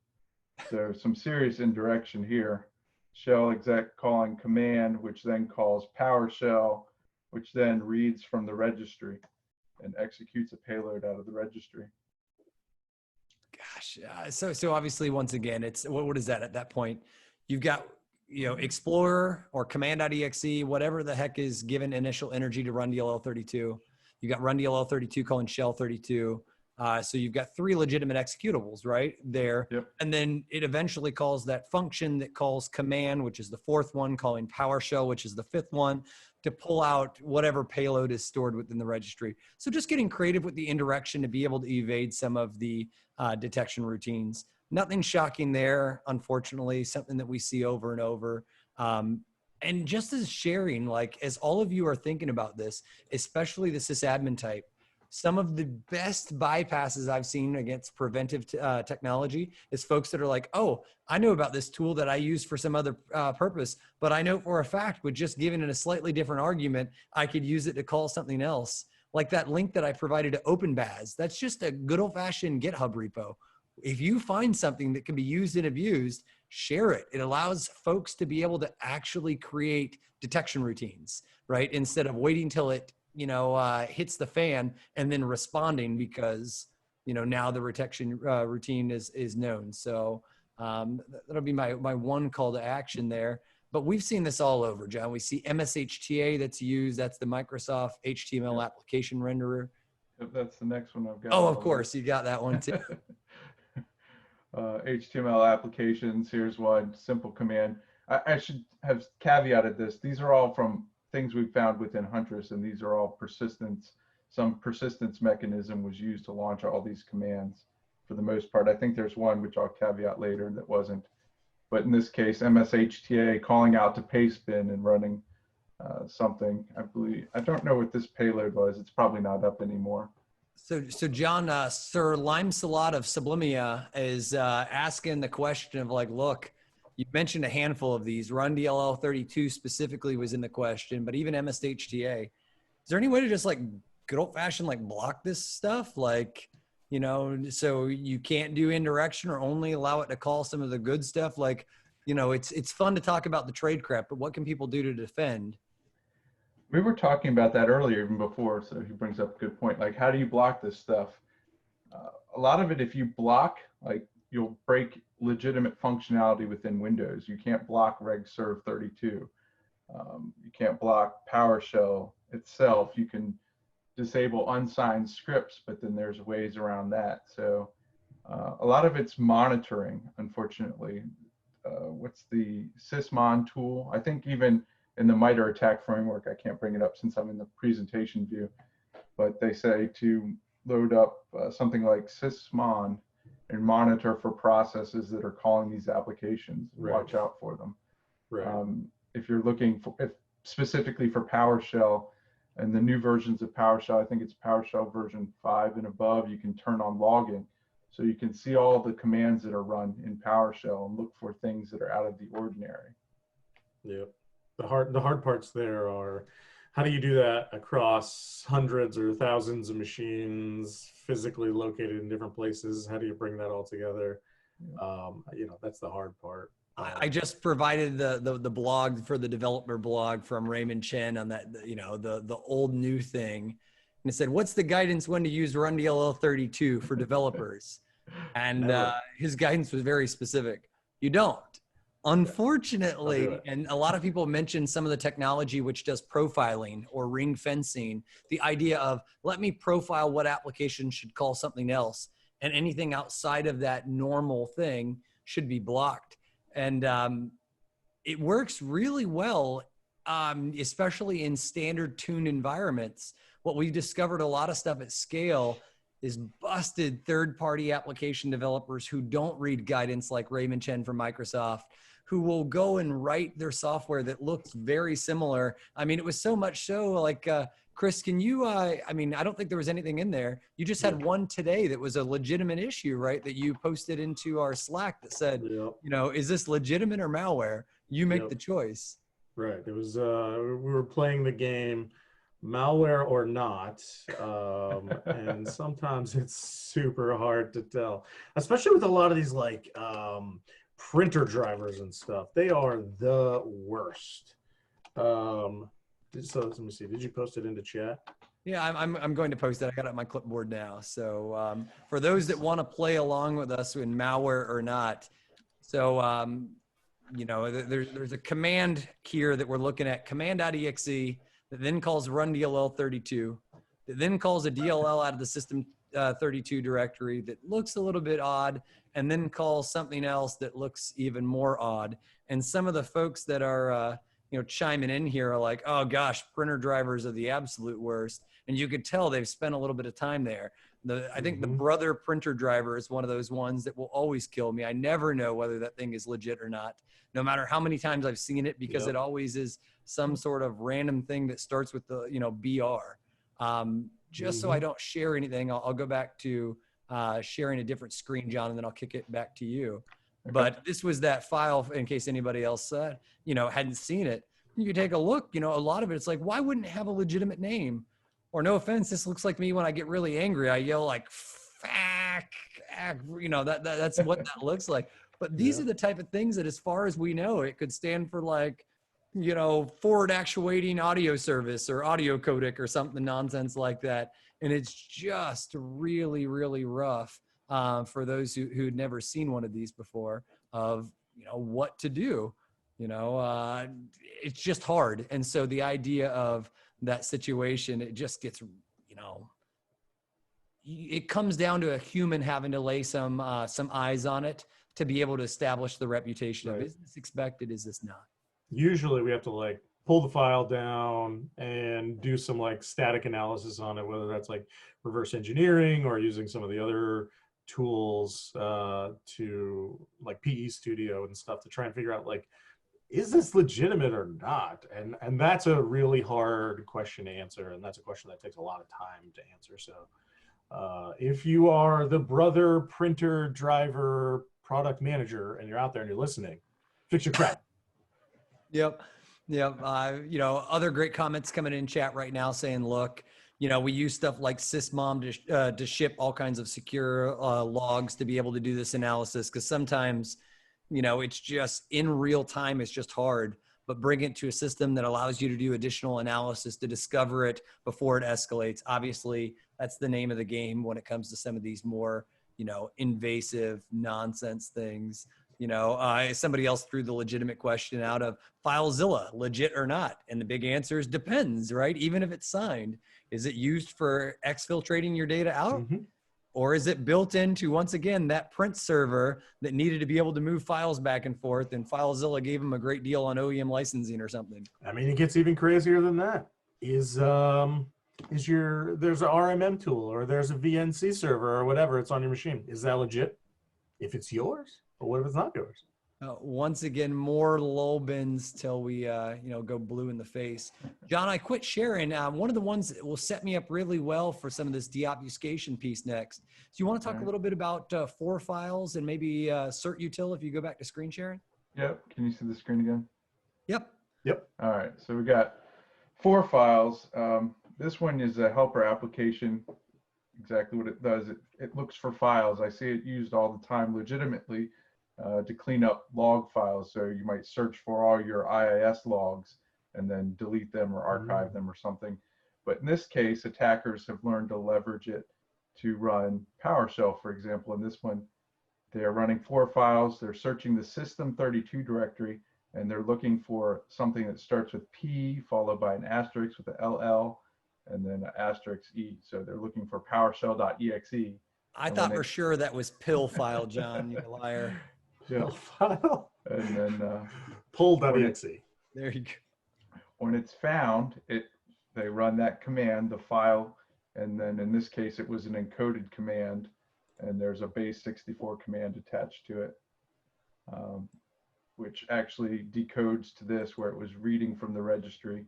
So some serious indirection here. Shell exec calling command, which then calls PowerShell, which then reads from the registry and executes a payload out of the registry.
Gosh, so obviously, once again, it's what is that at that point? You've got, you know, Explorer or command.exe, whatever the heck is given initial energy to run DLL32. You got run DLL32 calling shell32. So you've got 3 legitimate executables right there.
Yep.
And then it eventually calls that function that calls command, which is the 4th one, calling PowerShell, which is the 5th one, to pull out whatever payload is stored within the registry. So just getting creative with the indirection to be able to evade some of the detection routines. Nothing shocking there, unfortunately, something that we see over and over. And just as sharing, like as all of you are thinking about this, especially the sysadmin type, some of the best bypasses I've seen against preventive technology is folks that are like, oh, I know about this tool that I use for some other purpose, but I know for a fact with just giving it a slightly different argument, I could use it to call something else. Like that link that I provided to OpenBAS, that's just a good old fashioned GitHub repo. If you find something that can be used and abused, share it. It allows folks to be able to actually create detection routines, right? Instead of waiting till it, you know, hits the fan and then responding because, you know, now the detection routine is known. So that'll be my one call to action there. But we've seen this all over, John. We see MSHTA that's used. That's the Microsoft HTML application renderer.
That's the next one I've got.
Oh, of course. You got that one too.
HTML applications. Here's one simple command. I should have caveated this. These are all from things we've found within Huntress, and these are all persistence. Some persistence mechanism was used to launch all these commands for the most part. I think there's one which I'll caveat later that wasn't. But in this case, MSHTA calling out to pastebin and running something. I believe, I don't know what this payload was. It's probably not up anymore.
So John, Sir Lime Salat of Sublimia is asking the question of like, look, you mentioned a handful of these. Run DLL32 specifically was in the question, but even MSHTA. Is there any way to just like good old fashioned like block this stuff? Like, you know, so you can't do indirection or only allow it to call some of the good stuff. Like, you know, it's fun to talk about the Tradecraft, but what can people do to defend?
We were talking about that earlier, even before, so he brings up a good point. Like, how do you block this stuff? A lot of it, if you block, like, you'll break legitimate functionality within Windows. You can't block regserve32. You can't block PowerShell itself. You can disable unsigned scripts, but then there's ways around that. So a lot of it's monitoring, unfortunately. What's the sysmon tool? I think even in the MITRE attack framework, I can't bring it up since I'm in the presentation view, but they say to load up something like sysmon and monitor for processes that are calling these applications. Right. Watch out for them. Right. If you're looking for, specifically for PowerShell and the new versions of PowerShell, I think it's PowerShell version 5 and above, you can turn on logging. So you can see all the commands that are run in PowerShell and look for things that are out of the ordinary.
Yep. The hard parts there are, how do you do that across hundreds or thousands of machines physically located in different places? How do you bring that all together? That's the hard part.
I just provided the blog for the developer blog from Raymond Chen on that, the old new thing. And it said, what's the guidance when to use RunDLL32 for developers? And his guidance was very specific. You don't. Unfortunately, and a lot of people mention some of the technology which does profiling or ring fencing, the idea of let me profile what application should call something else, and anything outside of that normal thing should be blocked. And it works really well, especially in standard tuned environments. What we've discovered a lot of stuff at scale is busted third-party application developers who don't read guidance like Raymond Chen from Microsoft, who will go and write their software that looks very similar. I mean, it was so much so like, Chris, can you, I don't think there was anything in there. You just had one today that was a legitimate issue, right? That you posted into our Slack that said, is this legitimate or malware? You make the choice.
Right. It was, we were playing the game malware or not. And sometimes it's super hard to tell, especially with a lot of these like printer drivers and stuff. They are the worst. So let me see. Did you post it into chat?
Yeah, I'm going to post it. I got it on my clipboard now. So for those that want to play along with us in malware or not, so there's a command here that we're looking at, command.exe, that then calls run-dll32, that then calls a DLL out of the system 32 directory that looks a little bit odd, and then calls something else that looks even more odd. And some of the folks that are chiming in here are like, oh gosh, printer drivers are the absolute worst. And you could tell they've spent a little bit of time there. I think the brother printer driver is one of those ones that will always kill me. I never know whether that thing is legit or not, no matter how many times I've seen it, because it always is some sort of random thing that starts with the, BR. Just so I don't share anything, I'll go back to sharing a different screen, John, and then I'll kick it back to you. Okay. But this was that file, in case anybody else hadn't seen it. You could take a look, a lot of it's like, why wouldn't it have a legitimate name? Or no offense, this looks like me when I get really angry. I yell like, fuck, that's what that looks like. But these are the type of things that, as far as we know, it could stand for like, forward actuating audio service or audio codec or something nonsense like that. And it's just really, really rough for those who'd never seen one of these before of, what to do. It's just hard. And so the idea of that situation, it just gets, it comes down to a human having to lay some eyes on it to be able to establish the reputation of, is this expected, is this not?
Usually we have to like pull the file down and do some like static analysis on it, whether that's like reverse engineering or using some of the other tools to like PE Studio and stuff to try and figure out like, is this legitimate or not? And that's a really hard question to answer. And that's a question that takes a lot of time to answer. So if you are the brother printer driver product manager and you're out there and you're listening, fix your crap.
Yep. Other great comments coming in chat right now saying, look, we use stuff like sysmom to ship all kinds of secure logs to be able to do this analysis. Cause sometimes, it's just in real time, it's just hard, but bring it to a system that allows you to do additional analysis to discover it before it escalates. Obviously that's the name of the game when it comes to some of these more, invasive nonsense things. Somebody else threw the legitimate question out of FileZilla, legit or not? And the big answer is depends, right? Even if it's signed, is it used for exfiltrating your data out? Or is it built into, once again, that print server that needed to be able to move files back and forth, and FileZilla gave them a great deal on OEM licensing or something?
I mean, it gets even crazier than that. There's an RMM tool or there's a VNC server or whatever, it's on your machine. Is that legit? If it's yours? But what if it's not yours?
Once again, more lull bins till we, go blue in the face. John, I quit sharing. One of the ones that will set me up really well for some of this deobfuscation piece next. So you want to talk a little bit about for files and maybe cert util if you go back to screen sharing?
Yep. Can you see the screen again?
Yep.
Yep.
All right, so we got 4 files. This one is a helper application. Exactly what it does. It looks for files. I see it used all the time legitimately to clean up log files. So you might search for all your IIS logs and then delete them or archive them or something. But in this case, attackers have learned to leverage it to run PowerShell, for example. In this one, they're running 4 files. They're searching the system32 directory, and they're looking for something that starts with P followed by an asterisk with a LL and then an asterisk E. So they're looking for PowerShell.exe.
I thought for sure that was pill file, John, you liar.
Yeah. File.
And then
Pull.exe.
There you go.
when it's found, they run that command, the file, and then in this case, it was an encoded command, and there's a base 64 command attached to it, which actually decodes to this where it was reading from the registry,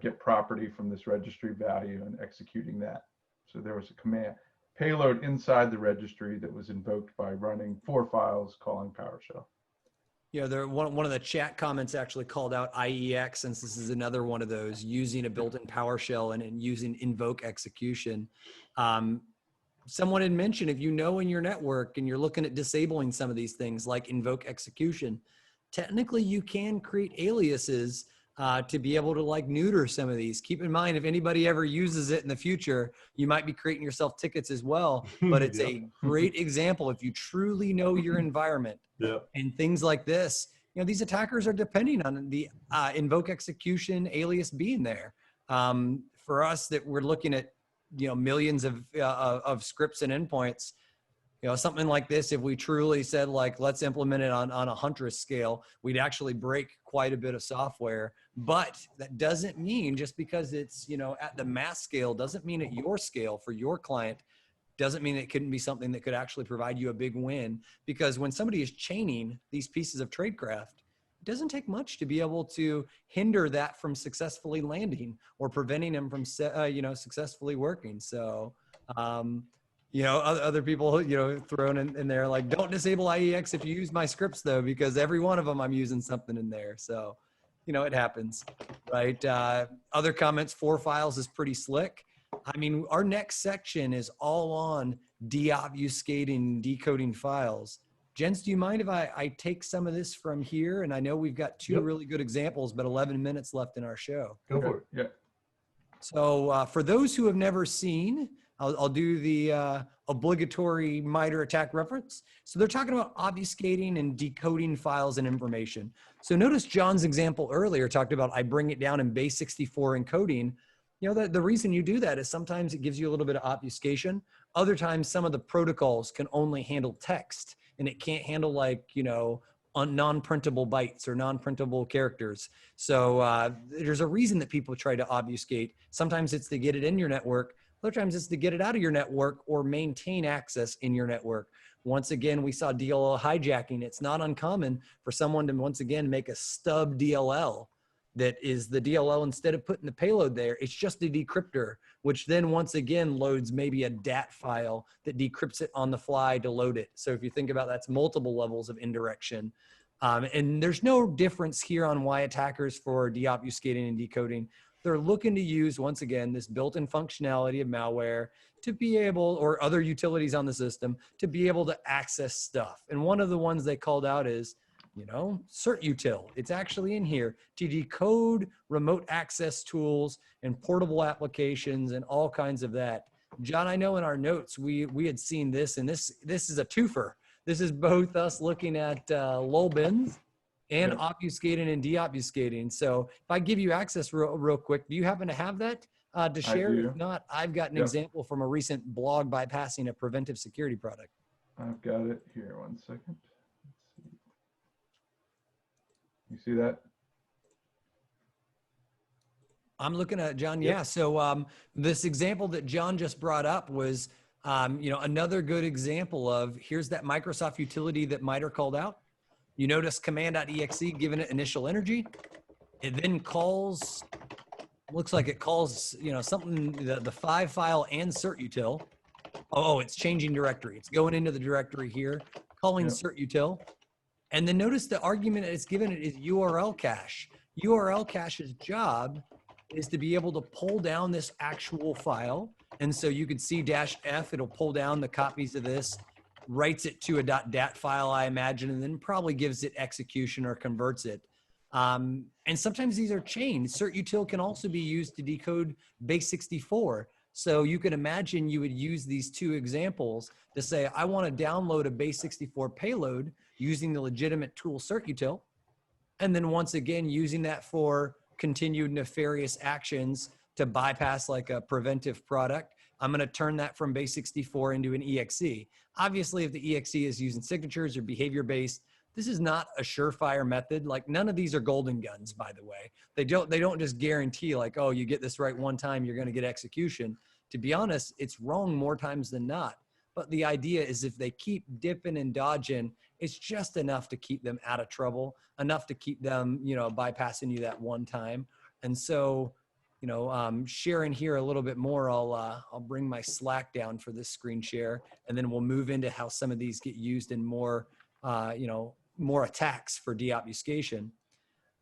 get property from this registry value and executing that. So there was a command payload inside the registry that was invoked by running 4 files calling PowerShell.
Yeah, one of the chat comments actually called out IEX, since this is another one of those using a built-in PowerShell and using invoke execution. Someone had mentioned, if you know in your network and you're looking at disabling some of these things like invoke execution, technically you can create aliases to be able to like neuter some of these. Keep in mind, if anybody ever uses it in the future, you might be creating yourself tickets as well. But it's a great example if you truly know your environment and things like this. You know, these attackers are depending on the invoke execution alias being there. For us that we're looking at, you know, millions of scripts and endpoints, you know, something like this, if we truly said like, let's implement it on a Huntress scale, we'd actually break quite a bit of software. But that doesn't mean just because it's, you know, at the mass scale, doesn't mean at your scale for your client, doesn't mean it couldn't be something that could actually provide you a big win. Because when somebody is chaining these pieces of tradecraft, it doesn't take much to be able to hinder that from successfully landing or preventing them from, you know, successfully working. So, you know, other people, you know, thrown in there like, don't disable IEX if you use my scripts though, because every one of them I'm using something in there. So, you know, it happens, right? Other comments, 4 files is pretty slick. I mean, our next section is all on deobfuscating, decoding files. Jens, do you mind if I take some of this from here? And I know we've got 2 really good examples, but 11 minutes left in our show.
Go for it.
Yeah.
So for those who have never seen, I'll do the obligatory MITRE attack reference. So they're talking about obfuscating and decoding files and information. So notice John's example earlier talked about I bring it down in base 64 encoding. You know, the reason you do that is sometimes it gives you a little bit of obfuscation. Other times some of the protocols can only handle text and it can't handle like, you know, on non-printable bytes or non-printable characters. So there's a reason that people try to obfuscate. Sometimes it's to get it in your network. Other times it's to get it out of your network or maintain access in your network. Once again, we saw DLL hijacking. It's not uncommon for someone to once again make a stub DLL that is the DLL instead of putting the payload there. It's just a decryptor, which then once again loads maybe a DAT file that decrypts it on the fly to load it. So if you think about that's multiple levels of indirection. And there's no difference here on why attackers for deobfuscating and decoding. They're looking to use, once again, this built-in functionality of malware to be able, or other utilities on the system, to be able to access stuff. And one of the ones they called out is, you know, certutil. It's actually in here to decode remote access tools and portable applications and all kinds of that. John, I know in our notes, we had seen this, and this is a twofer. This is both us looking at lull bins and obfuscating and deobfuscating. So if I give you access real quick, do you happen to have that to share? If not, I've got an example from a recent blog bypassing a preventive security product.
I've got it here. 1 second. Let's see. You see that?
I'm looking at John. Yeah. So this example that John just brought up was, you know, another good example of here's that Microsoft utility that MITRE called out. You notice command.exe giving it initial energy. It then calls, looks like it calls, you know, something, the 5 file and certutil. Oh, it's changing directory. It's going into the directory here, calling certutil. And then notice the argument it's given it is URL cache. URL cache's job is to be able to pull down this actual file. And so you can see -F, it'll pull down the copies of this, writes it to a .dat file, I imagine, and then probably gives it execution or converts it. And sometimes these are chained. Certutil can also be used to decode base64. So you can imagine you would use these two examples to say, I want to download a base64 payload using the legitimate tool Certutil. And then once again, using that for continued nefarious actions to bypass like a preventive product, I'm going to turn that from base64 into an EXE. Obviously, if the EXE is using signatures or behavior-based, this is not a surefire method. Like none of these are golden guns, by the way. They don't just guarantee like, oh, you get this right one time, you're going to get execution. To be honest, it's wrong more times than not. But the idea is if they keep dipping and dodging, it's just enough to keep them out of trouble, enough to keep them, you know, bypassing you that one time. And so, you know, sharing here a little bit more, I'll bring my Slack down for this screen share, and then we'll move into how some of these get used in more, you know, more attacks for deobfuscation.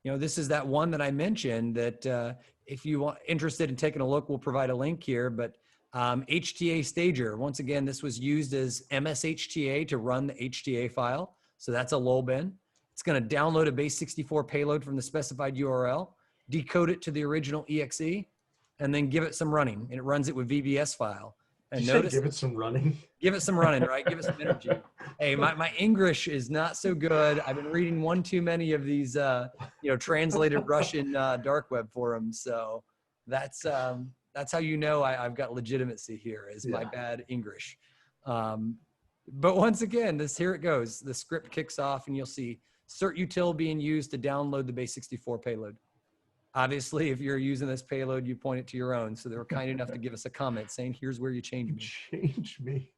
You know, this is that one that I mentioned that if you want interested in taking a look, we'll provide a link here, but HTA stager, once again, this was used as MSHTA to run the HTA file. So that's a lull bin. It's going to download a base64 payload from the specified URL, decode it to the original EXE, and then give it some running. And it runs it with VBS file. And notice,
give it some running.
Give it some running, right? Give it some energy. Hey, my English is not so good. I've been reading one too many of these, you know, translated Russian dark web forums. So that's how you know I've got legitimacy here, is my bad English. But once again, here it goes. The script kicks off, and you'll see certutil being used to download the base64 payload. Obviously, if you're using this payload, you point it to your own. So they were kind enough to give us a comment saying, here's where you change me.
Change me.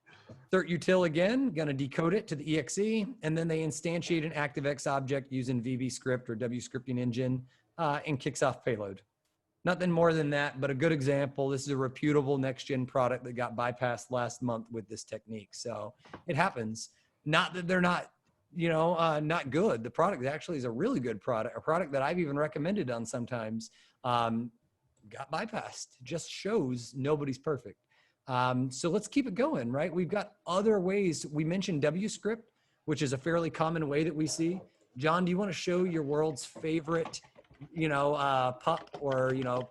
Certutil again, going to decode it to the EXE, and then they instantiate an ActiveX object using VBScript or W scripting engine and kicks off payload. Nothing more than that, but a good example. This is a reputable next-gen product that got bypassed last month with this technique. So it happens. Not that they're not, you know, not good. The product actually is a really good product, a product that I've even recommended on sometimes, got bypassed. Just shows nobody's perfect. So let's keep it going, right? We've got other ways. We mentioned WScript, which is a fairly common way that we see. John, do you want to show your world's favorite, you know, pup or, you know,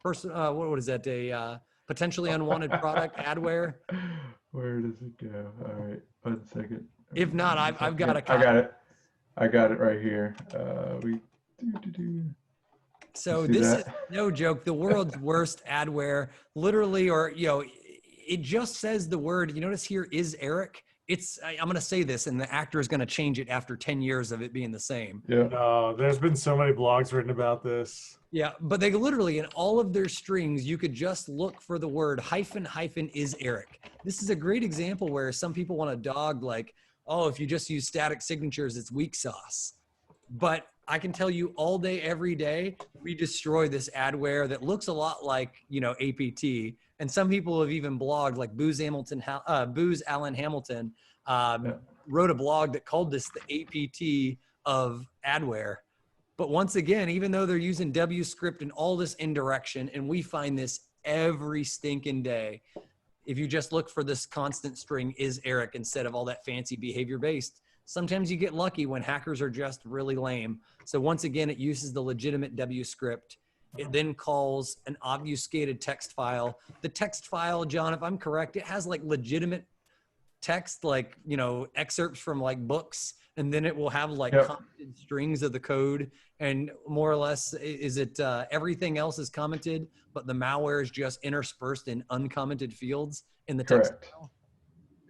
person, what is that, a potentially unwanted product, adware?
Where does it go? All right, 1 second.
If not, I've got a copy.
I got it right here.
So this is no joke. The world's worst adware, literally, or, you know, it just says the word. You notice here is Eric. I'm going to say this, and the actor is going to change it after 10 years of it being the same.
Yeah. There's been so many blogs written about this.
Yeah, but they literally, in all of their strings, you could just look for the word -- is Eric. This is a great example where some people want to dog like, oh, if you just use static signatures, it's weak sauce. But I can tell you all day, every day, we destroy this adware that looks a lot like, you know, APT. And some people have even blogged, like Booz Allen Hamilton wrote a blog that called this the APT of adware. But once again, even though they're using WScript and all this indirection, and we find this every stinking day, if you just look for this constant string is Eric instead of all that fancy behavior based, sometimes you get lucky when hackers are just really lame. So once again, it uses the legitimate WScript. It then calls an obfuscated text file. The text file, John, if I'm correct, it has like legitimate text, like, you know, excerpts from like books, and then it will have like commented strings of the code. And more or less, is it everything else is commented, but the malware is just interspersed in uncommented fields in the text file?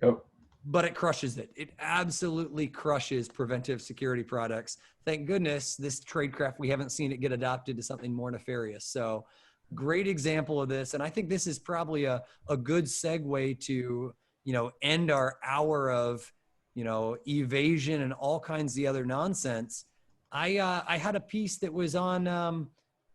Yep.
But it crushes it. It absolutely crushes preventive security products. Thank goodness this Tradecraft, we haven't seen it get adopted to something more nefarious. So great example of this. And I think this is probably a good segue to, you know, end our hour of, you know, evasion and all kinds of the other nonsense. I had a piece that was on,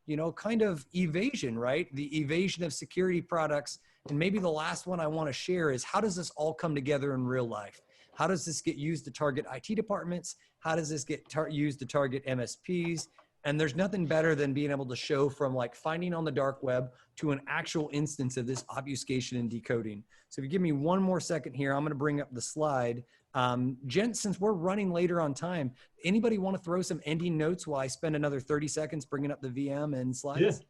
you know, kind of evasion, right? The evasion of security products. And maybe the last one I want to share is how does this all come together in real life? How does this get used to target IT departments? How does this get used to target MSPs? And there's nothing better than being able to show from like finding on the dark web to an actual instance of this obfuscation and decoding. So if you give me one more second here, I'm going to bring up the slide. Gents, since we're running later on time, anybody want to throw some ending notes while I spend another 30 seconds bringing up the VM and slides?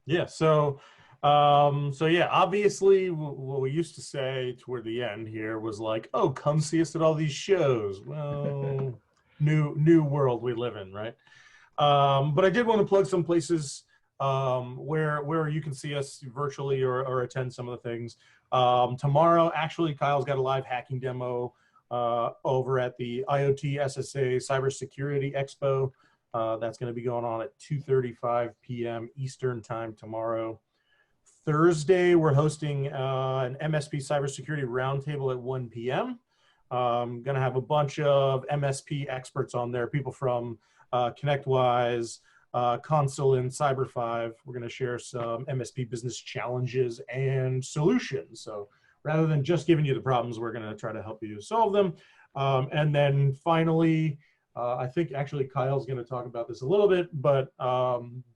Yeah. So yeah, obviously what we used to say toward the end here was like, oh, come see us at all these shows. Well, new world we live in, right? But I did want to plug some places where you can see us virtually or attend some of the things. Tomorrow, actually, Kyle's got a live hacking demo over at the IoT SSA Cybersecurity Expo. That's going to be going on at 2:35 p.m. Eastern time tomorrow. Thursday, we're hosting an MSP Cybersecurity Roundtable at 1 p.m. Going to have a bunch of MSP experts on there, people from ConnectWise, Console, and Cyber5. We're going to share some MSP business challenges and solutions. So rather than just giving you the problems, we're going to try to help you solve them. And then finally, I think actually Kyle's going to talk about this a little bit, but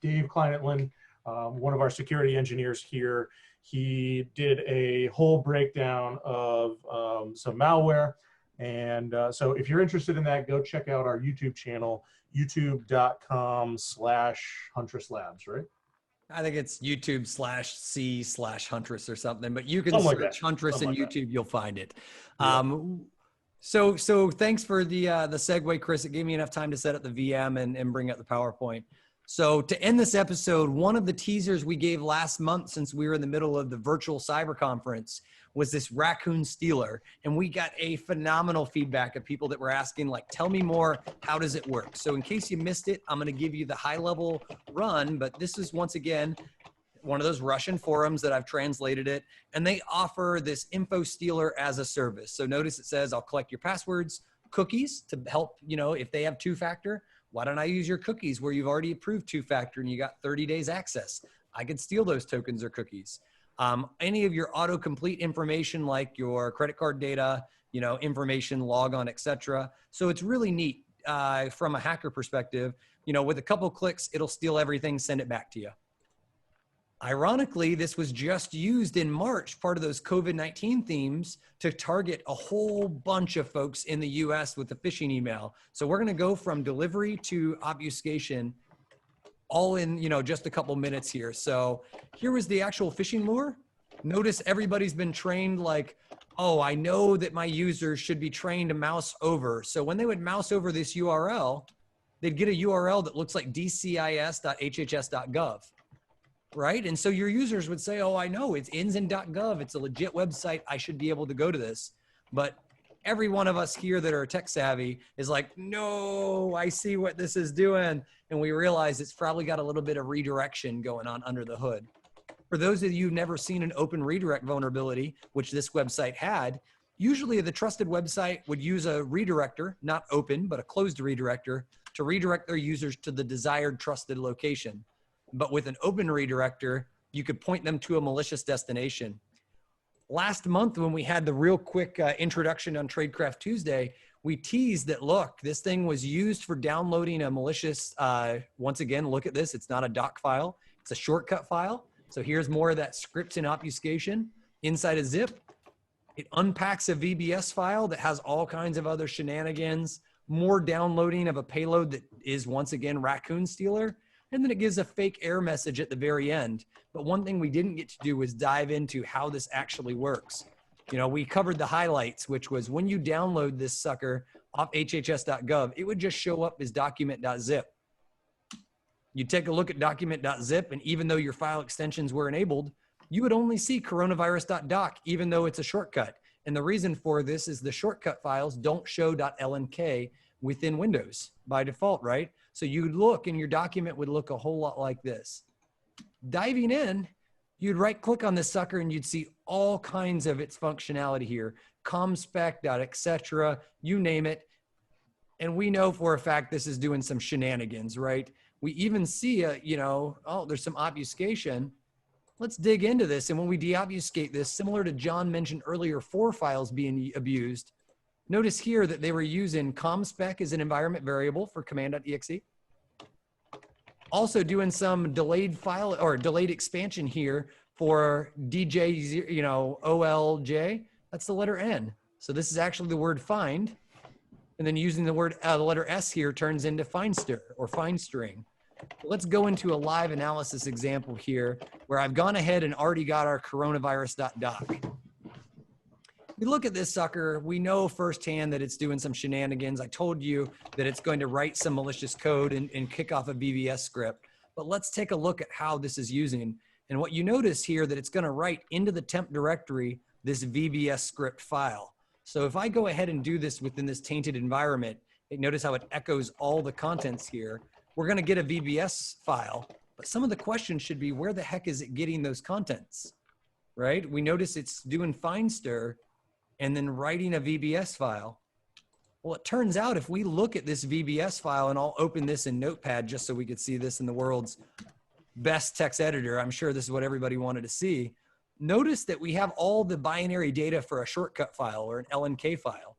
Dave Kleinetland, one of our security engineers here, he did a whole breakdown of some malware. And so if you're interested in that, go check out our YouTube channel, youtube.com/Huntress Labs, right?
I think it's YouTube/C/Huntress or something, but you can
Something like
search
that.
Huntress in
Something like
YouTube, you'll find it.
Yeah.
So thanks for the segue, Chris. It gave me enough time to set up the VM and bring up the PowerPoint. So to end this episode, one of the teasers we gave last month, since we were in the middle of the virtual cyber conference, was this raccoon stealer. And we got a phenomenal feedback of people that were asking, like, tell me more, how does it work? So in case you missed it, I'm gonna give you the high level run, but this is once again, one of those Russian forums that I've translated it, and they offer this info stealer as a service. So notice it says, I'll collect your passwords, cookies to help, you know, if they have two-factor, why don't I use your cookies where you've already approved two-factor and you got 30 days access? I could steal those tokens or cookies. Any of your autocomplete information like your credit card data, you know, information, log on, etc. So it's really neat from a hacker perspective. You know, with a couple clicks, it'll steal everything, send it back to you. Ironically, this was just used in March, part of those COVID-19 themes, to target a whole bunch of folks in the US with the phishing email. So we're gonna go from delivery to obfuscation all in, you know, just a couple minutes here. So here was the actual phishing lure. Notice everybody's been trained like, oh, I know that my users should be trained to mouse over. So when they would mouse over this URL, they'd get a URL that looks like dcis.hhs.gov. Right? And so your users would say, oh, I know it's ins.gov. It's a legit website. I should be able to go to this. But every one of us here that are tech savvy is like, no, I see what this is doing. And we realize it's probably got a little bit of redirection going on under the hood. For those of you who've never seen an open redirect vulnerability, which this website had, usually the trusted website would use a redirector, not open, but a closed redirector, to redirect their users to the desired trusted location. But with an open redirector, you could point them to a malicious destination. Last month, when we had the real quick introduction on Tradecraft Tuesday, we teased that, look, this thing was used for downloading a malicious, once again, look at this, it's not a doc file, it's a shortcut file. So here's more of that script and obfuscation inside a zip. It unpacks a VBS file that has all kinds of other shenanigans, more downloading of a payload that is, once again, raccoon stealer. And then it gives a fake error message at the very end. But one thing we didn't get to do was dive into how this actually works. You know, we covered the highlights, which was when you download this sucker off hhs.gov, it would just show up as document.zip. You take a look at document.zip, and even though your file extensions were enabled, you would only see coronavirus.doc, even though it's a shortcut. And the reason for this is the shortcut files don't show .lnk within Windows by default, right? So you'd look and your document would look a whole lot like this. Diving in, you'd right click on this sucker and you'd see all kinds of its functionality here, comspec, etc., you name it. And we know for a fact this is doing some shenanigans, right? We even see you know, oh, there's some obfuscation. Let's dig into this. And when we deobfuscate this, similar to John mentioned earlier, 4 files being abused, Notice here that they were using comspec as an environment variable for command.exe. Also doing some delayed file or delayed expansion here for DJ, OLJ. That's the letter N. So this is actually the word find. And then using the word, the letter S here turns into findStir or findstring. Let's go into a live analysis example here where I've gone ahead and already got our coronavirus.doc. We look at this sucker, we know firsthand that it's doing some shenanigans. I told you that it's going to write some malicious code and kick off a VBS script. But let's take a look at how this is using. And what you notice here that it's going to write into the temp directory this VBS script file. So if I go ahead and do this within this tainted environment, notice how it echoes all the contents here. We're going to get a VBS file, but some of the questions should be, where the heck is it getting those contents, right? We notice it's doing findStir and then writing a VBS file. Well, it turns out if we look at this VBS file, and I'll open this in Notepad just so we could see this in the world's best text editor. I'm sure this is what everybody wanted to see. Notice that we have all the binary data for a shortcut file or an LNK file.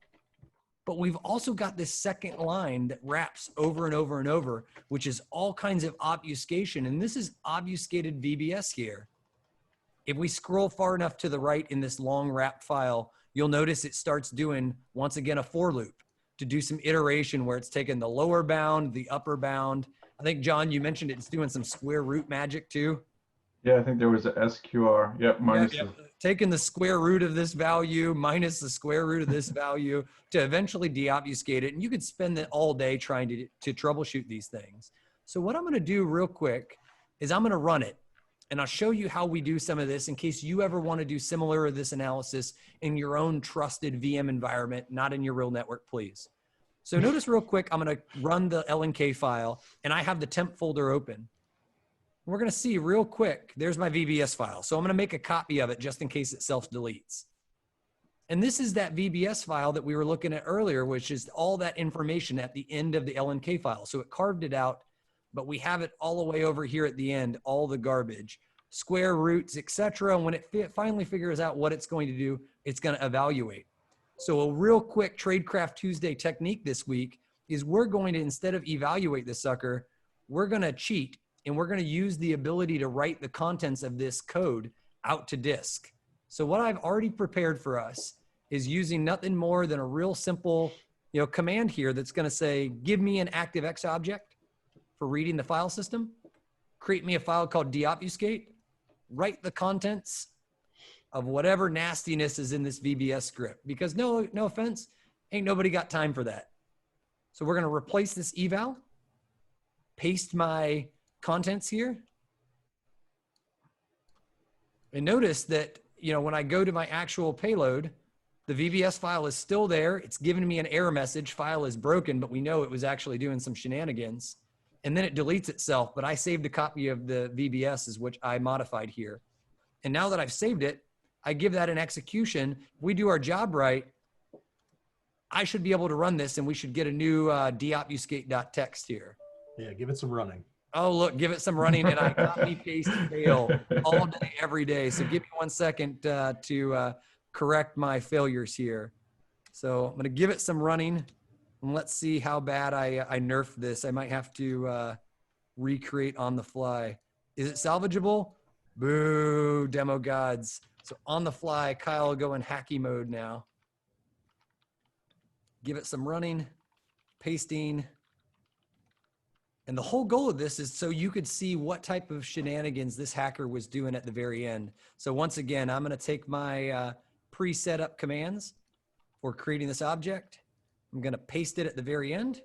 But we've also got this second line that wraps over and over and over, which is all kinds of obfuscation. And this is obfuscated VBS here. If we scroll far enough to the right in this long wrap file, you'll notice it starts doing, once again, a for loop to do some iteration where it's taking the lower bound, the upper bound. I think, John, you mentioned it's doing some square root magic too.
Yeah, I think there was a SQR. Yep, minus
yeah. Taking the square root of this value minus the square root of this value to eventually deobfuscate it. And you could spend it all day trying to troubleshoot these things. So what I'm going to do real quick is I'm going to run it. And I'll show you how we do some of this in case you ever want to do similar to this analysis in your own trusted VM environment, not in your real network, please. So notice real quick, I'm going to run the LNK file and I have the temp folder open. We're going to see real quick, there's my VBS file. So I'm going to make a copy of it just in case it self-deletes. And this is that VBS file that we were looking at earlier, which is all that information at the end of the LNK file. So it carved it out, but we have it all the way over here at the end, all the garbage, square roots, etc. And when it finally figures out what it's going to do, it's going to evaluate. So a real quick Tradecraft Tuesday technique this week is we're going to, instead of evaluate the sucker, we're going to cheat. And we're going to use the ability to write the contents of this code out to disk. So what I've already prepared for us is using nothing more than a real simple, command here that's going to say, give me an ActiveX object for reading the file system, create me a file called deobfuscate, write the contents of whatever nastiness is in this VBS script. Because no offense, ain't nobody got time for that. So we're going to replace this eval, paste my contents here. And notice that, when I go to my actual payload, the VBS file is still there. It's giving me an error message, file is broken, but we know it was actually doing some shenanigans. And then it deletes itself, but I saved a copy of the VBS, is which I modified here. And now that I've saved it, I give that an execution. If we do our job right, I should be able to run this and we should get a new deobfuscate.txt here.
Yeah, give it some running.
Oh, look, give it some running and I copy, paste, fail all day, every day. So give me 1 second to correct my failures here. So I'm going to give it some running and let's see how bad I nerf this. I might have to recreate on the fly. Is it salvageable? Boo, demo gods. So on the fly, Kyle will go in hacky mode now. Give it some running, pasting. And the whole goal of this is so you could see what type of shenanigans this hacker was doing at the very end. So once again, I'm going to take my pre-set up commands for creating this object. I'm going to paste it at the very end.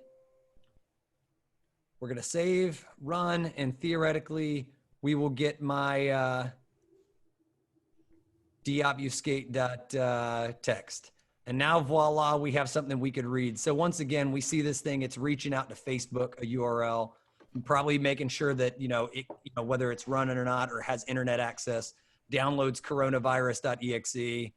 We're going to save, run, and theoretically, we will get my deobfuscate.txt. And now, voila, we have something we could read. So once again, we see this thing, it's reaching out to Facebook, a URL, and probably making sure that, whether it's running or not, or has internet access, downloads coronavirus.exe,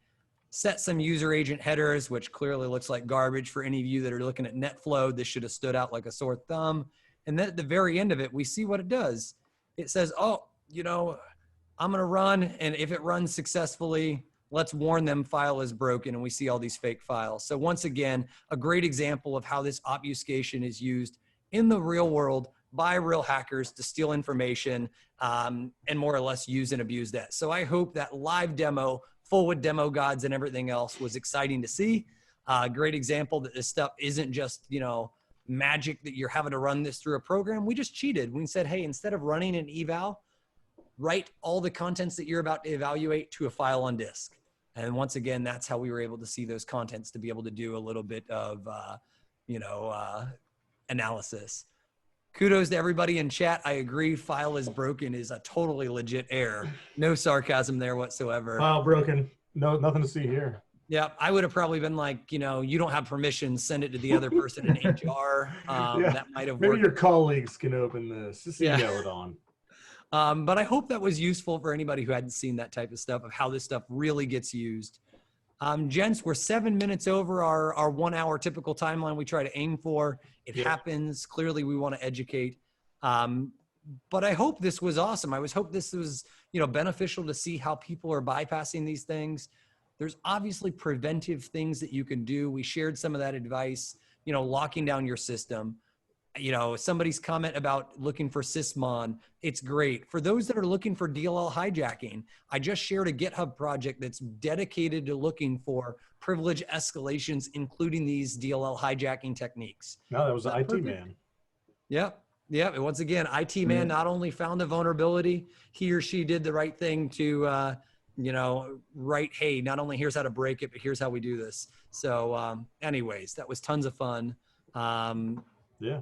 set some user agent headers, which clearly looks like garbage for any of you that are looking at NetFlow. This should have stood out like a sore thumb. And then at the very end of it, we see what it does. It says, oh, I'm going to run. And if it runs successfully, let's warn them file is broken, and we see all these fake files. So once again, a great example of how this obfuscation is used in the real world by real hackers to steal information and more or less use and abuse that. So I hope that live demo, full with demo gods and everything else, was exciting to see. Great example that this stuff isn't just, you know, magic that you're having to run this through a program. We just cheated. We said, hey, instead of running an eval, write all the contents that you're about to evaluate to a file on disk. And once again, that's how we were able to see those contents to be able to do a little bit of, analysis. Kudos to everybody in chat. I agree. File is broken is a totally legit error. No sarcasm there whatsoever.
File broken. No, nothing to see here.
Yeah, I would have probably been like, you know, you don't have permission, send it to the other person in HR. That might have
Maybe
worked.
your colleagues can open this. Just email it on.
But I hope that was useful for anybody who hadn't seen that type of stuff, of how this stuff really gets used. Gents, we're 7 minutes over our 1 hour typical timeline we try to aim for. It happens. Clearly, we want to educate. But I hope this was awesome. I hope this was, you know, beneficial to see how people are bypassing these things. There's obviously preventive things that you can do. We shared some of that advice, you know, locking down your system. You know, somebody's comment about looking for sysmon, it's great. For those that are looking for DLL hijacking, I just shared a GitHub project that's dedicated to looking for privilege escalations, including these DLL hijacking techniques.
No, that was the IT man.
Yep. Yep. And once again, IT man not only found the vulnerability, he or she did the right thing to, write, hey, not only here's how to break it, but here's how we do this. So anyways, that was tons of fun.
Yeah.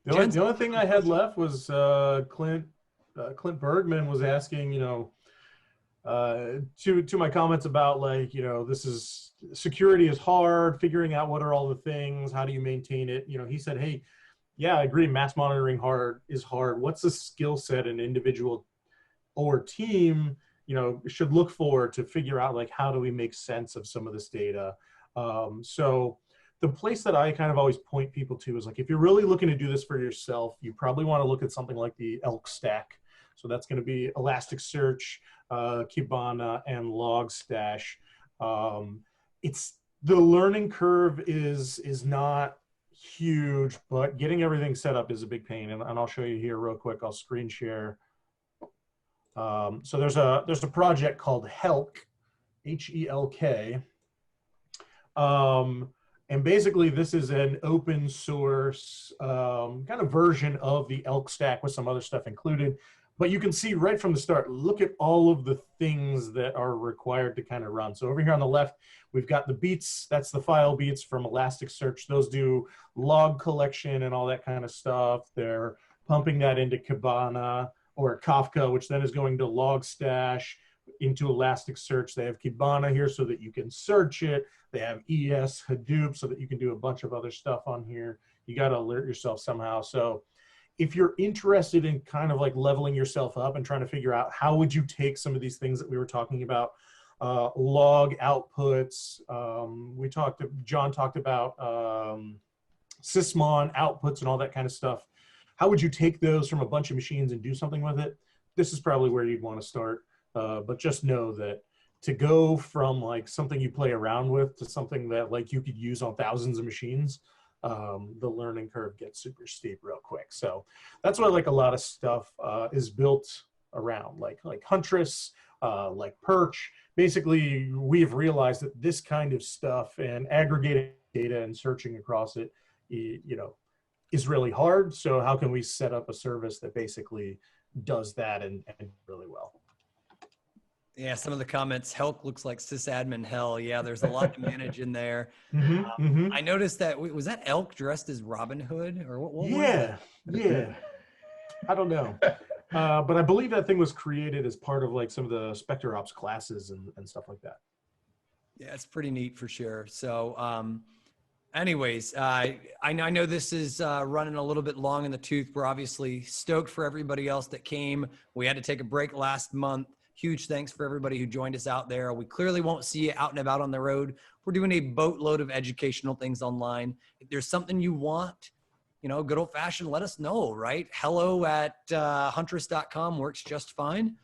The only thing I had left was Clint Bergman was asking, you know, to my comments about, like, you know, this is security is hard, figuring out what are all the things, how do you maintain it? You know, he said, hey, yeah, I agree, mass monitoring is hard. What's the skill set an individual or team, you know, should look for to figure out, like, how do we make sense of some of this data? So the place that I kind of always point people to is, like, if you're really looking to do this for yourself, you probably want to look at something like the ELK stack. So that's going to be Elasticsearch, Kibana, and Logstash. It's the learning curve is not huge, but getting everything set up is a big pain. And I'll show you here real quick. I'll screen share. So there's a project called HELK, H-E-L-K. And basically, this is an open source kind of version of the ELK stack with some other stuff included. But you can see right from the start, look at all of the things that are required to kind of run. So over here on the left, we've got the beats. That's the file beats from Elasticsearch. Those do log collection and all that kind of stuff. They're pumping that into Kibana or Kafka, which then is going to Logstash, into Elasticsearch. They have Kibana here so that you can search it. They have ES, Hadoop, so that you can do a bunch of other stuff on here. You got to alert yourself somehow. So if you're interested in kind of like leveling yourself up and trying to figure out how would you take some of these things that we were talking about, log outputs, John talked about sysmon outputs and all that kind of stuff. How would you take those from a bunch of machines and do something with it? This is probably where you'd want to start. But just know that to go from, like, something you play around with to something that, like, you could use on thousands of machines, the learning curve gets super steep real quick. So that's why, like, a lot of stuff is built around, like Huntress, like Perch. Basically, we've realized that this kind of stuff and aggregating data and searching across it, you know, is really hard. So how can we set up a service that basically does that and really well?
Yeah, some of the comments, HELK looks like sysadmin hell. Yeah, there's a lot to manage in there. I noticed that, was that elk dressed as Robin Hood? Or what was that?
Yeah. I don't know. But I believe that thing was created as part of, like, some of the Spectre Ops classes and stuff like that.
Yeah, it's pretty neat for sure. So anyways, I know this is running a little bit long in the tooth. We're obviously stoked for everybody else that came. We had to take a break last month. Huge thanks for everybody who joined us out there. We clearly won't see you out and about on the road. We're doing a boatload of educational things online. If there's something you want, you know, good old fashioned, let us know, right? hello@huntress.com works just fine.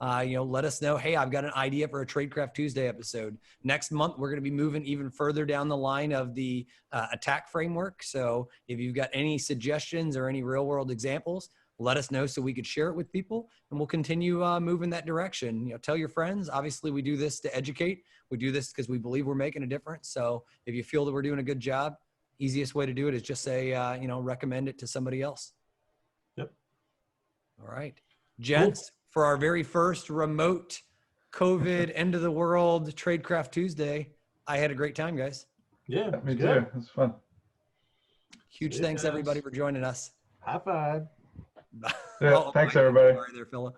let us know, hey, I've got an idea for a Tradecraft Tuesday episode. Next month, we're going to be moving even further down the line of the attack framework. So if you've got any suggestions or any real world examples, let us know so we could share it with people, and we'll continue moving that direction. Tell your friends. Obviously, we do this to educate. We do this because we believe we're making a difference. So if you feel that we're doing a good job, easiest way to do it is just say, recommend it to somebody else.
Yep.
All right. Gents, for our very first remote COVID end of the world Tradecraft Tuesday, I had a great time, guys.
Yeah,
Me
good.
too. It's fun.
Huge
See you
thanks,
guys.
everybody, for joining us.
High five.
Yeah, thanks, everybody.
Sorry there, Philip.